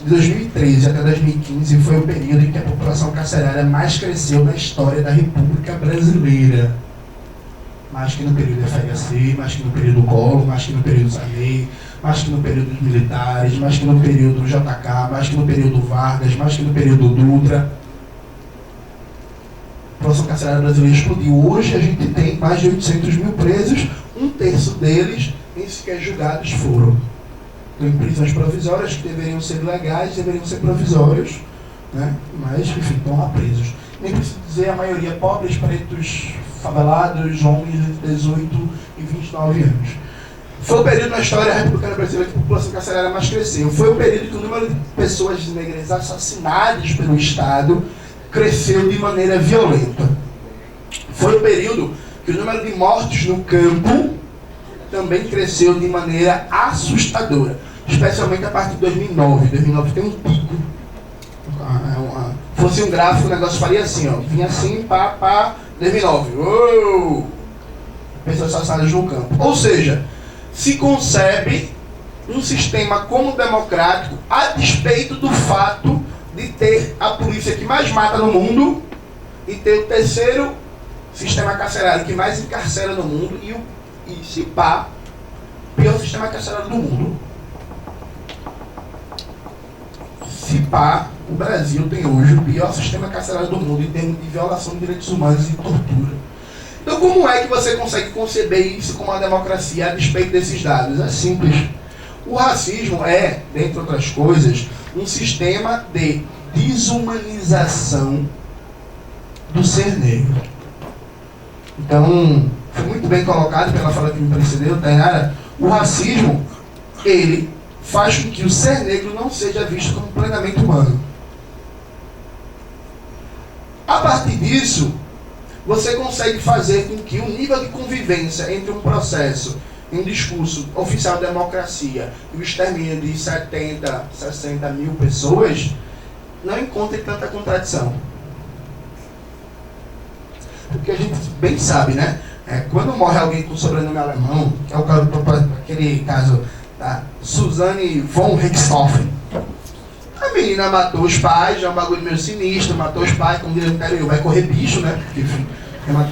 De 2013 até 2015 foi o período em que a população carcerária mais cresceu na história da República Brasileira. Mais que no período FHC, mais que no período Collor, mais que no período Sarney, mais que no período dos militares, mais que no período JK, mais que no período Vargas, mais que no período Dutra. A população carcerária brasileira explodiu. Hoje a gente tem mais de 800 mil presos, um terço deles nem sequer julgados foram. Estão em prisões provisórias que deveriam ser legais, deveriam ser provisórios, né? Mas, enfim, estão lá presos. Nem preciso dizer a maioria pobres, pretos, favelados, homens entre 18 e 29 anos. Foi o período na história republicana brasileira que a população carcerária mais cresceu. Foi o período que o número de pessoas negras assassinadas pelo Estado cresceu de maneira violenta. Foi o período que o número de mortos no campo também cresceu de maneira assustadora, especialmente a partir de 2009. 2009 tem um pico. Fosse um gráfico, o negócio faria assim, ó, vinha assim, pá, 2009. Uou! Pessoas assassinadas no campo. Ou seja, se concebe um sistema como democrático a despeito do fato de ter a polícia que mais mata no mundo e ter o terceiro sistema carcerário que mais encarcera no mundo e se pá, pior sistema carcerário do mundo. Se pá, o Brasil tem hoje o pior sistema carcerário do mundo em termos de violação de direitos humanos e tortura. Então, como é que você consegue conceber isso como uma democracia a despeito desses dados? É simples. O racismo é, dentre outras coisas, um sistema de desumanização do ser negro. Então, foi muito bem colocado pela fala que me precedeu, Tainara. O racismo, ele faz com que o ser negro não seja visto como plenamente humano. A partir disso, você consegue fazer com que o nível de convivência entre um processo e um discurso oficial de democracia e o extermínio de 70, 60 mil pessoas não encontre tanta contradição. Porque a gente bem sabe, né? Quando morre alguém com sobrenome alemão, que é o caso, aquele caso da Suzanne von Richthofen. A menina matou os pais, já é um bagulho meio sinistro, matou os pais, como diz no interior, vai correr bicho, né? Porque, enfim,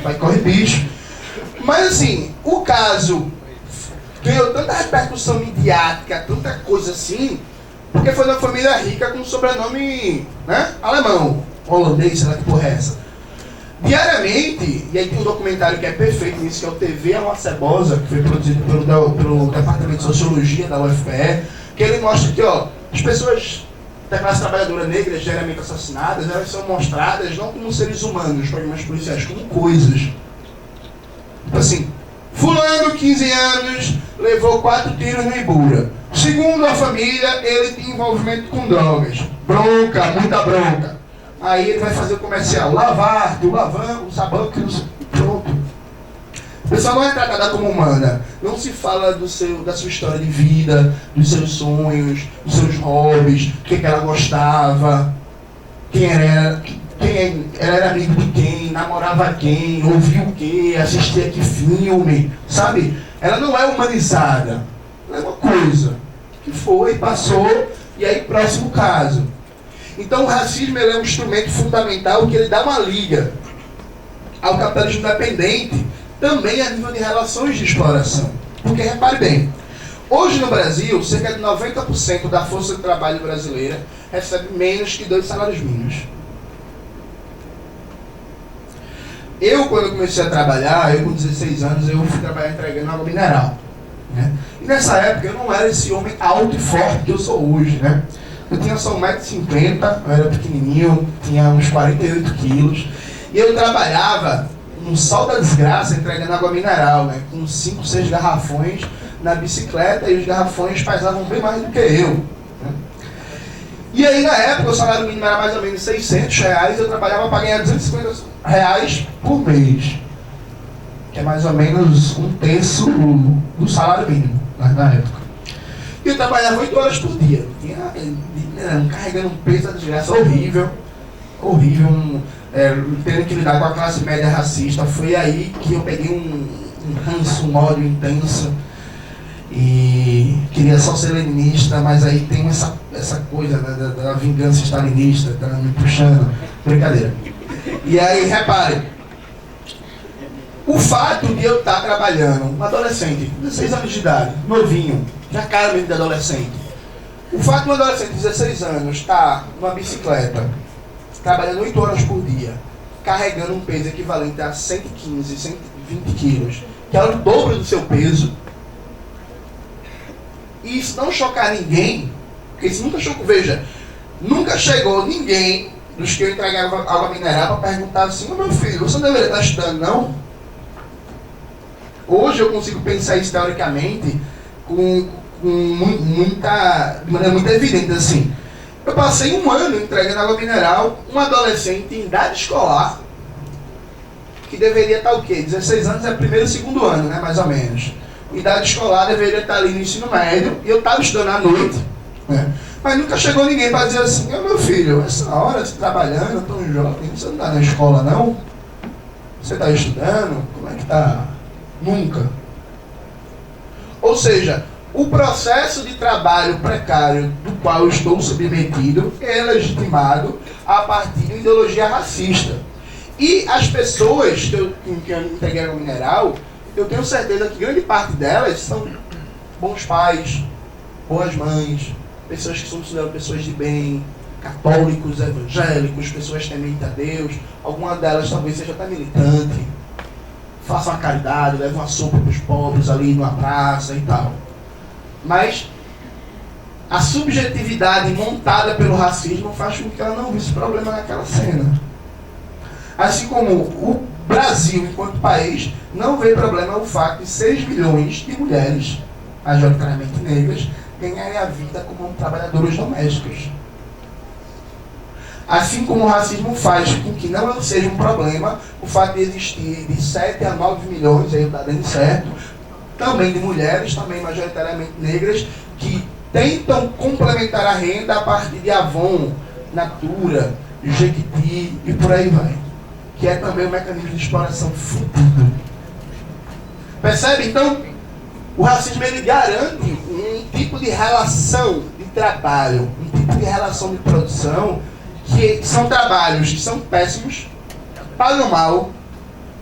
vai correr bicho. Mas assim, o caso ganhou tanta repercussão midiática, tanta coisa assim, porque foi de uma família rica com sobrenome, né, alemão, holandês, sei lá que porra é essa. Diariamente, e aí tem um documentário que é perfeito nisso, que é o TV A Uma Cebosa, que foi produzido pelo Departamento de Sociologia da UFPE, que ele mostra que, ó, as pessoas da classe trabalhadora negra, geralmente assassinadas, elas são mostradas não como seres humanos, nos programas policiais, como coisas. Então assim, fulano, 15 anos, levou 4 tiros no Ibura. Segundo a família, ele tem envolvimento com drogas. Bronca, muita bronca. Aí ele vai fazer o comercial, lavar, do lavão, o sabão, que não sei, pronto. A pessoa não é tratada como humana. Não se fala da sua história de vida, dos seus sonhos, dos seus hobbies, o que ela gostava, quem ela era amigo de quem, namorava quem, ouvia o que, assistia que filme, sabe? Ela não é humanizada. Ela é uma coisa que foi, passou, e aí próximo caso. Então o racismo ele é um instrumento fundamental que ele dá uma liga ao capitalismo dependente, também a nível de relações de exploração. Porque, repare bem, hoje no Brasil, cerca de 90% da força de trabalho brasileira recebe menos que 2 salários mínimos. Eu, quando comecei a trabalhar, com 16 anos, eu fui trabalhar entregando água mineral. Né? E nessa época eu não era esse homem alto e forte que eu sou hoje. Né? Eu tinha só 1,50 m, eu era pequenininho, tinha uns 48 quilos. E eu trabalhava no sol da desgraça entregando água mineral, né? Com 5, 6 garrafões na bicicleta, e os garrafões pesavam bem mais do que eu. Né? E aí, na época, o salário mínimo era mais ou menos R$600, eu trabalhava para ganhar R$250 por mês, que é mais ou menos 1/3 do salário mínimo, na época. E eu trabalhava 8 horas por dia, carregando um peso da desgraça horrível, tendo que lidar com a classe média racista. Foi aí que eu peguei um ranço, um ódio intenso, e queria só ser leninista, mas aí tem essa coisa da vingança stalinista, tá me puxando, brincadeira. E aí, repare, o fato de eu estar trabalhando, um adolescente, 16 anos de idade, novinho, já cara mesmo de adolescente, o fato de um adolescente de 16 anos estar numa bicicleta, trabalhando 8 horas por dia, carregando um peso equivalente a 115, 120 quilos, que é o dobro do seu peso, e isso não chocar ninguém, porque isso nunca chocou, veja, nunca chegou ninguém dos que eu entregava água mineral para perguntar assim: meu filho, você não deveria estar estudando, não? Hoje eu consigo pensar isso teoricamente de maneira muito evidente, assim. Eu passei 1 ano entregando água mineral, um adolescente em idade escolar, que deveria estar o quê? 16 anos é primeiro e segundo ano, né, mais ou menos. Idade escolar deveria estar ali no ensino médio, e eu estava estudando à noite, né? Mas nunca chegou ninguém para dizer assim: meu filho, essa hora você trabalhando, tão jovem, você não está na escola não? Você está estudando? Como é que está? Nunca. Ou seja, o processo de trabalho precário do qual eu estou submetido é legitimado a partir de ideologia racista. E as pessoas que eu entreguei água mineral, eu tenho certeza que grande parte delas são bons pais, boas mães, pessoas que são consideradas pessoas de bem, católicos, evangélicos, pessoas tementes a Deus. Alguma delas talvez seja até militante, faça uma caridade, leva uma sopa para os pobres ali numa praça e tal. Mas a subjetividade montada pelo racismo faz com que ela não visse problema naquela cena. Assim como o Brasil, enquanto país, não vê problema o fato de 6 milhões de mulheres, majoritariamente negras, ganharem a vida como trabalhadoras domésticas. Assim como o racismo faz com que não seja um problema o fato de existir de 7 a 9 milhões, aí está dando certo, também de mulheres, também majoritariamente negras, que tentam complementar a renda a partir de Avon, Natura, Jequiti e por aí vai. Que é também um mecanismo de exploração fudido. Percebe? Então, o racismo ele garante um tipo de relação de trabalho, um tipo de relação de produção, que são trabalhos que são péssimos, pagam mal,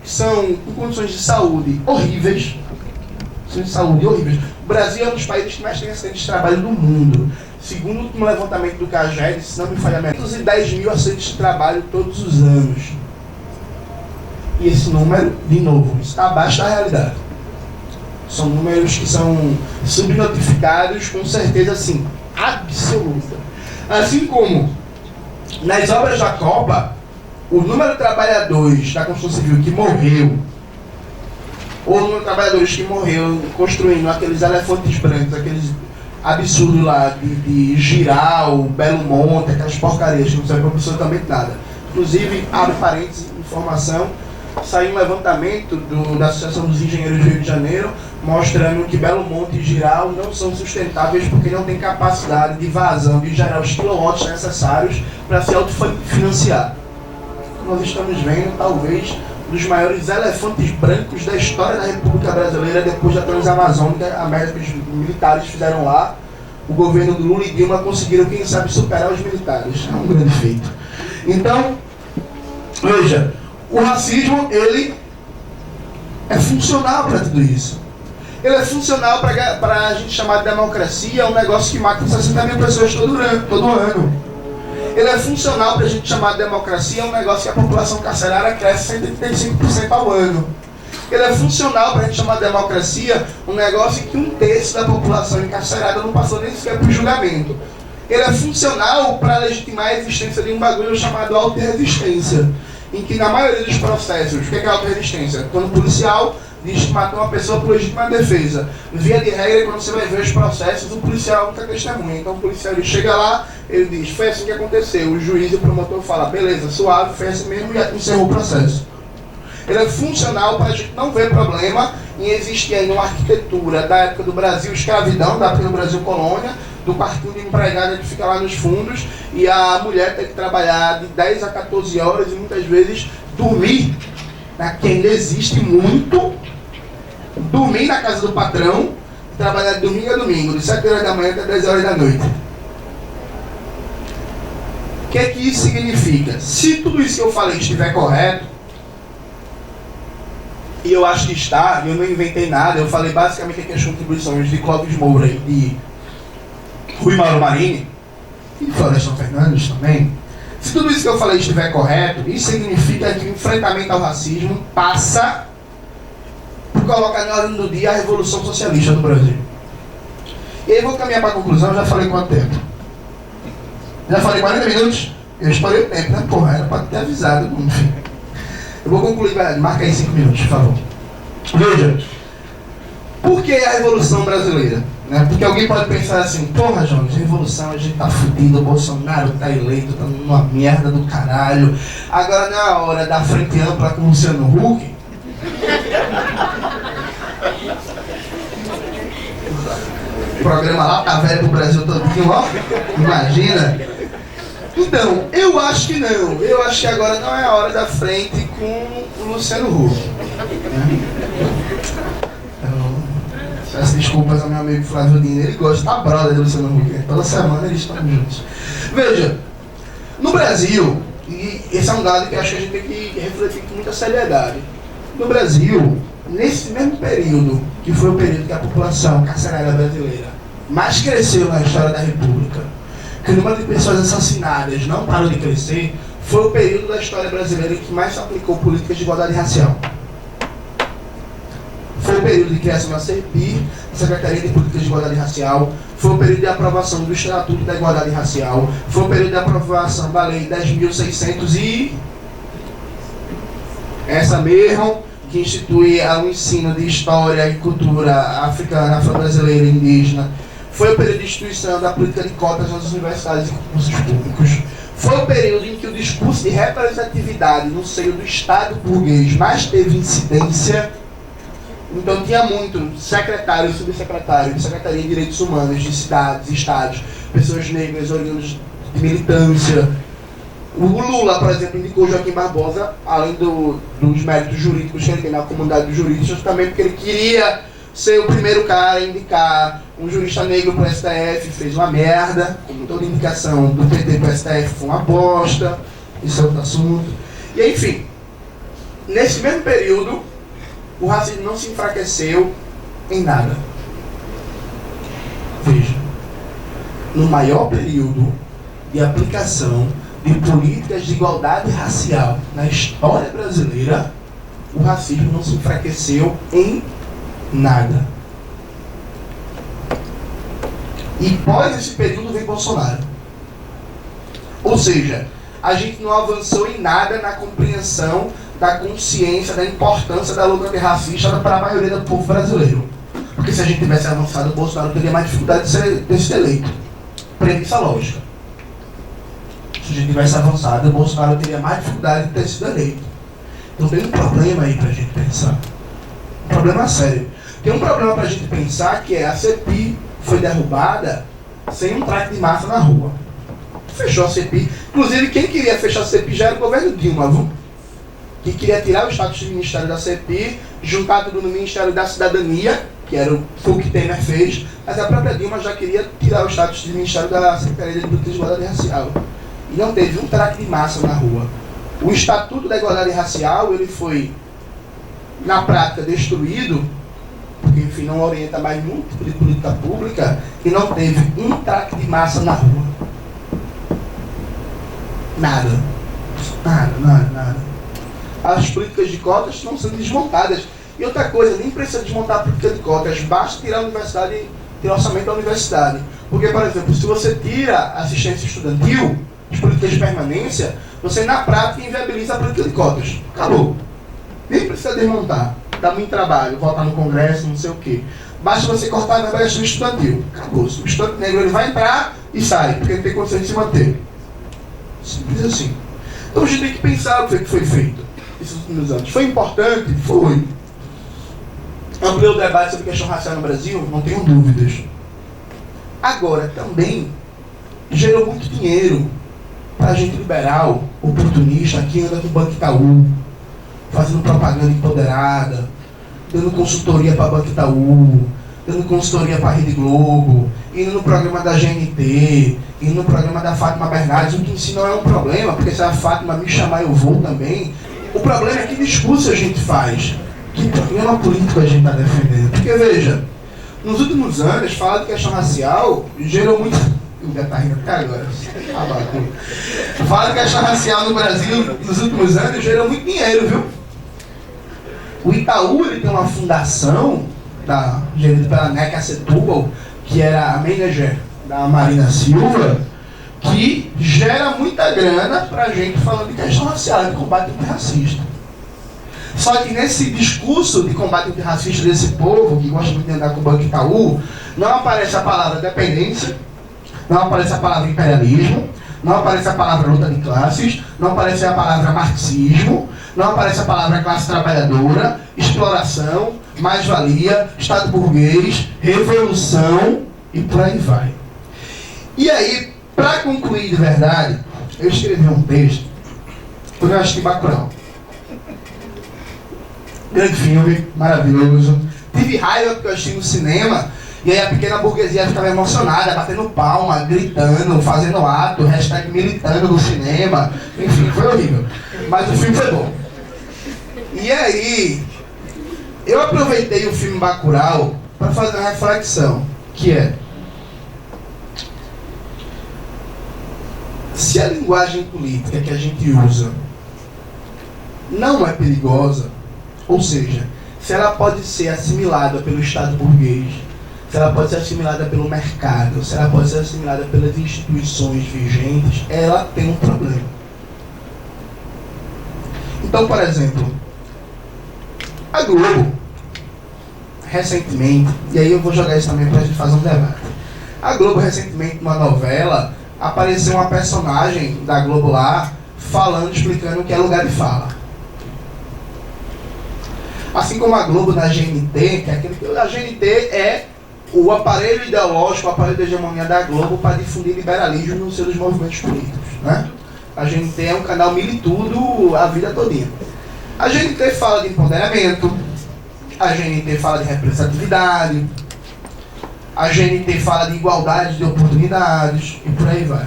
que são com condições de saúde horríveis. O Brasil é um dos países que mais tem acidentes de trabalho do mundo. Segundo o último levantamento do CAGED, se não me falha a memória, 510 mil acidentes de trabalho todos os anos. E esse número, de novo, está abaixo da realidade. São números que são subnotificados com certeza, assim, absoluta. Assim como nas obras da Copa, o número de trabalhadores da construção civil que morreu, ou o número de trabalhadores que morreu construindo aqueles elefantes brancos, aqueles absurdos lá de Giral, Belo Monte, aquelas porcarias que não servem para absolutamente nada. Inclusive, abre parênteses, informação, saiu um levantamento da Associação dos Engenheiros do Rio de Janeiro, mostrando que Belo Monte e Giral não são sustentáveis porque não tem capacidade de vazão, de gerar os quilowatts necessários para se autofinanciar. Nós estamos vendo, talvez, um dos maiores elefantes brancos da história da República Brasileira, depois da Transamazônica, a merda que os militares fizeram lá. O governo do Lula e Dilma conseguiram, quem sabe, superar os militares. É um grande feito. Então, veja, o racismo, ele é funcional para tudo isso. Ele é funcional para a gente chamar de democracia um negócio que mata 60 mil pessoas todo ano. Ele é funcional para a gente chamar de democracia um negócio que a população carcerária cresce 135% ao ano. Ele é funcional para a gente chamar de democracia um negócio em que 1/3 da população encarcerada não passou nem sequer por julgamento. Ele é funcional para legitimar a existência de um bagulho chamado autorresistência, em que na maioria dos processos, o que é autorresistência? Quando o policial diz que matou uma pessoa por legítima defesa. Via de regra, quando você vai ver os processos, o policial nunca testemunha. Então o policial ele chega lá, ele diz, foi assim que aconteceu. O juiz e o promotor falam, beleza, suave, foi assim mesmo e encerrou o processo. Ele é funcional para a gente não ver problema em existir ainda uma arquitetura da época do Brasil escravidão, da época do Brasil colônia, do quartinho de empregada que fica lá nos fundos e a mulher tem que trabalhar de 10 a 14 horas e muitas vezes dormir, né, que ainda existe muito, dormir na casa do patrão, trabalhar de domingo a domingo, de 7 horas da manhã até 10 horas da noite. O que é que isso significa? Se tudo isso que eu falei estiver correto, e eu acho que está, eu não inventei nada, eu falei basicamente aqui as contribuições de Clóvis Moura e de Rui Mauro Marini, e de Florestan Fernandes também. Se tudo isso que eu falei estiver correto, isso significa que o enfrentamento ao racismo passa por colocar na ordem do dia a Revolução Socialista do Brasil. E aí eu vou caminhar para a conclusão, já falei quanto tempo? Já falei 40 minutos? Eu estourei o tempo, né? Porra, era para ter avisado, enfim. Eu vou concluir, marca aí 5 minutos, por favor. Veja, por que a Revolução Brasileira? Né? Porque alguém pode pensar assim, porra, Jones, Revolução, a gente tá fudido, o Bolsonaro tá eleito, tá numa merda do caralho. Agora não é a hora da frente ampla com o Luciano Huck? O programa lá tá velho pro Brasil todinho, ó. Imagina. Então, eu acho que não. Eu acho que agora não é a hora da frente com o Luciano Huck. Peço desculpas ao meu amigo Flávio Dino, ele gosta da brother do Luciano Huck. Toda semana eles estão juntos. Veja, no Brasil, e esse é um dado que eu acho que a gente tem que refletir com muita seriedade. No Brasil, nesse mesmo período, que foi o período que a população carcerária brasileira mais cresceu na história da República, que o número de pessoas assassinadas não parou de crescer, foi o período da história brasileira em que mais se aplicou políticas de igualdade racial. Foi o período de criação da CEPI, Secretaria de Políticas de Igualdade Racial, foi o período de aprovação do Estatuto da Igualdade Racial, foi o período de aprovação da Lei 10.600 e... essa mesmo, que institui o ensino de história e cultura africana, afro-brasileira e indígena. Foi o período de instituição da política de cotas nas universidades e concursos públicos. Foi o período em que o discurso de representatividade no seio do Estado burguês mais teve incidência. Então tinha muito secretário e subsecretário de Secretaria de Direitos Humanos de cidades, estados, pessoas negras, oriundas de militância. O Lula, por exemplo, indicou Joaquim Barbosa, além dos méritos jurídicos que ele tem na comunidade dos juristas, também porque ele queria ser o primeiro cara a indicar um jurista negro para o STF, fez uma merda, como toda indicação do PT para o STF foi uma bosta, isso é outro assunto. E enfim, nesse mesmo período, o racismo não se enfraqueceu em nada. Veja, no maior período de aplicação de políticas de igualdade racial na história brasileira, o racismo não se enfraqueceu em nada. E pós esse período vem Bolsonaro. Ou seja, a gente não avançou em nada na compreensão da consciência, da importância da luta antirracista para a maioria do povo brasileiro. Porque se a gente tivesse avançado, o Bolsonaro teria mais dificuldade de ser eleito. Premissa lógica. Se a gente tivesse avançado, o Bolsonaro teria mais dificuldade de ter sido eleito. Então tem um problema aí para a gente pensar. Um problema sério. Tem um problema para a gente pensar que é a CEPI foi derrubada sem um traque de massa na rua. Fechou a CEPI. Inclusive, quem queria fechar a CEPI já era o governo Dilma, viu? Que queria tirar o status de Ministério da CEPI, juntar tudo no Ministério da Cidadania, que era o que Temer fez, mas a própria Dilma já queria tirar o status de Ministério da Secretaria de Políticas de Igualdade Racial. E não teve um traque de massa na rua. O Estatuto da Igualdade Racial, ele foi, na prática, destruído, porque, enfim, não orienta mais muito tipo de política pública, e não teve um traque de massa na rua. Nada. As políticas de cotas estão sendo desmontadas. E outra coisa, nem precisa desmontar a política de cotas, basta tirar a universidade, tirar o orçamento da universidade. Porque, por exemplo, se você tira a assistência estudantil, as políticas de permanência, você na prática inviabiliza a política de cotas. Acabou. Nem precisa desmontar. Dá muito trabalho, votar no Congresso, não sei o quê. Basta você cortar a verba estudantil. Acabou. O estudante negro ele vai entrar e sai, porque ele tem condições de se manter. Simples assim. Então a gente tem que pensar o que foi feito nesses últimos anos. Foi importante? Foi. Ampliou o debate sobre a questão racial no Brasil? Não tenho dúvidas. Agora, também gerou muito dinheiro para gente liberal, oportunista, que anda com o Banco Itaú, fazendo propaganda empoderada, dando consultoria para Banco Itaú, dando consultoria para a Rede Globo, indo no programa da GNT, indo no programa da Fátima Bernardes, o que em si não é um problema, porque se a Fátima me chamar eu vou também. O problema é que discurso a gente faz, que programa político a gente está defendendo. Porque veja, nos últimos anos, falar de questão racial gerou muito... Já está rindo até agora. Falar de questão racial no Brasil, nos últimos anos, gerou muito dinheiro, viu? O Itaú ele tem uma fundação, gerida pela Neca Setúbal, que era a manager da Marina Silva, que gera muita grana pra gente falando de questão racial, de combate antirracista. Só que nesse discurso de combate antirracista desse povo, que gosta muito de andar com o Banco Itaú, não aparece a palavra dependência, não aparece a palavra imperialismo, não aparece a palavra luta de classes, não aparece a palavra marxismo, não aparece a palavra classe trabalhadora, exploração, mais-valia, Estado burguês, revolução e por aí vai. E aí, para concluir de verdade, eu escrevi um texto, porque eu assisti Bacurau. Grande filme, maravilhoso. Tive raiva porque eu assisti no cinema, e aí a pequena burguesia ficava emocionada, batendo palma, gritando, fazendo ato, hashtag militando no cinema. Enfim, foi horrível. Mas o filme foi bom. E aí, eu aproveitei o filme Bacurau para fazer uma reflexão, que é: se a linguagem política que a gente usa não é perigosa, ou seja, se ela pode ser assimilada pelo Estado burguês, se ela pode ser assimilada pelo mercado, se ela pode ser assimilada pelas instituições vigentes, ela tem um problema. Então, por exemplo, a Globo, recentemente, e aí eu vou jogar isso também para a gente fazer um debate. A Globo, recentemente, numa novela, apareceu uma personagem da Globo lá, falando, explicando o que é lugar de fala. Assim como a Globo na GNT, que é aquele que a GNT é o aparelho ideológico, o aparelho de hegemonia da Globo para difundir liberalismo nos seus movimentos políticos, né? A GNT é um canal militudo a vida todinha. A GNT fala de empoderamento, a GNT fala de representatividade, a GNT fala de igualdade de oportunidades e por aí vai.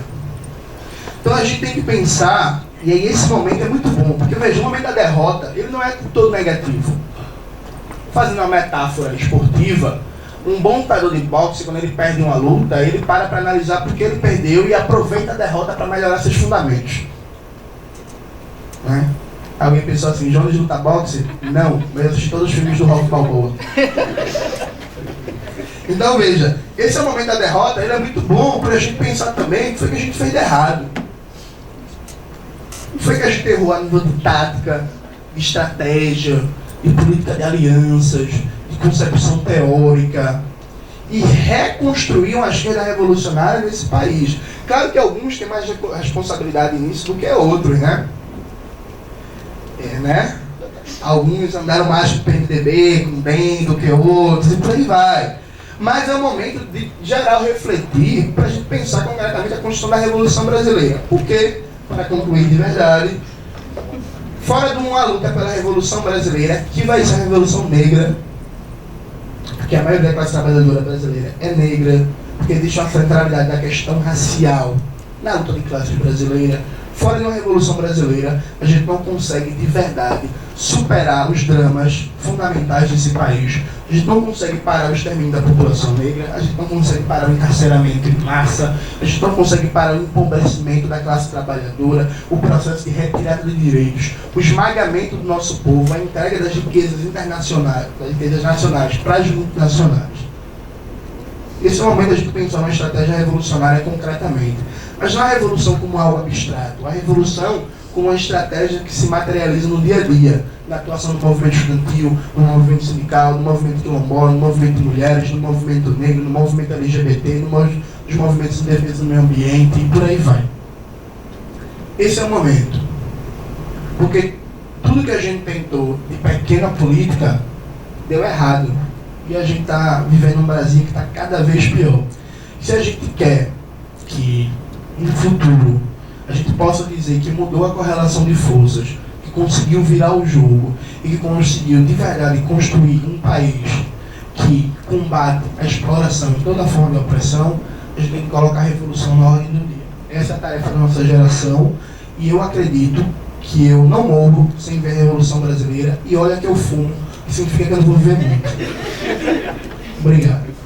Então a gente tem que pensar, e aí esse momento é muito bom, porque veja, o momento da derrota, ele não é todo negativo. Fazendo uma metáfora esportiva, um bom lutador de boxe, quando ele perde uma luta, ele para analisar por que ele perdeu e aproveita a derrota para melhorar seus fundamentos. Né? Alguém pensou assim, Jones luta boxe? Não, mas eu assisti todos os filmes do Rock Balboa. Então veja, esse é o momento da derrota, ele é muito bom para a gente pensar também o que foi que a gente fez de errado. O que foi que a gente errou a nível de tática, de estratégia, de política de alianças, de concepção teórica, e reconstruir uma agenda revolucionária nesse país. Claro que alguns têm mais responsabilidade nisso do que outros, né? Né? Alguns andaram mais com o PMDB, com o DEM do que outros, e por aí vai. Mas é o momento de geral refletir para a gente pensar concretamente a construção da Revolução Brasileira. Porque, para concluir de verdade, fora de uma luta pela Revolução Brasileira, que vai ser a Revolução Negra, porque a maioria da classe trabalhadora brasileira é negra, porque existe uma centralidade da questão racial na luta de classe brasileira. Fora de uma Revolução Brasileira, a gente não consegue de verdade superar os dramas fundamentais desse país. A gente não consegue parar o extermínio da população negra, a gente não consegue parar o encarceramento em massa, a gente não consegue parar o empobrecimento da classe trabalhadora, o processo de retirada de direitos, o esmagamento do nosso povo, a entrega das riquezas internacionais, das riquezas nacionais para as multinacionais. Esse é o momento da gente pensar numa estratégia revolucionária concretamente. Mas não a revolução como algo abstrato, a revolução como uma estratégia que se materializa no dia a dia, na atuação do movimento estudantil, no movimento sindical, no movimento quilombola, no movimento de mulheres, no movimento negro, no movimento LGBT, nos movimentos de defesa do meio ambiente e por aí vai. Esse é o momento. Porque tudo que a gente tentou de pequena política deu errado. E a gente está vivendo um Brasil que está cada vez pior. Se a gente quer que no futuro a gente possa dizer que mudou a correlação de forças, que conseguiu virar o jogo e que conseguiu de verdade construir um país que combate a exploração e toda forma de opressão, a gente tem que colocar a revolução na ordem do dia. Essa é a tarefa da nossa geração e eu acredito que eu não morro sem ver a Revolução Brasileira e olha que eu fumo, que significa que eu não vou viver muito. Obrigado.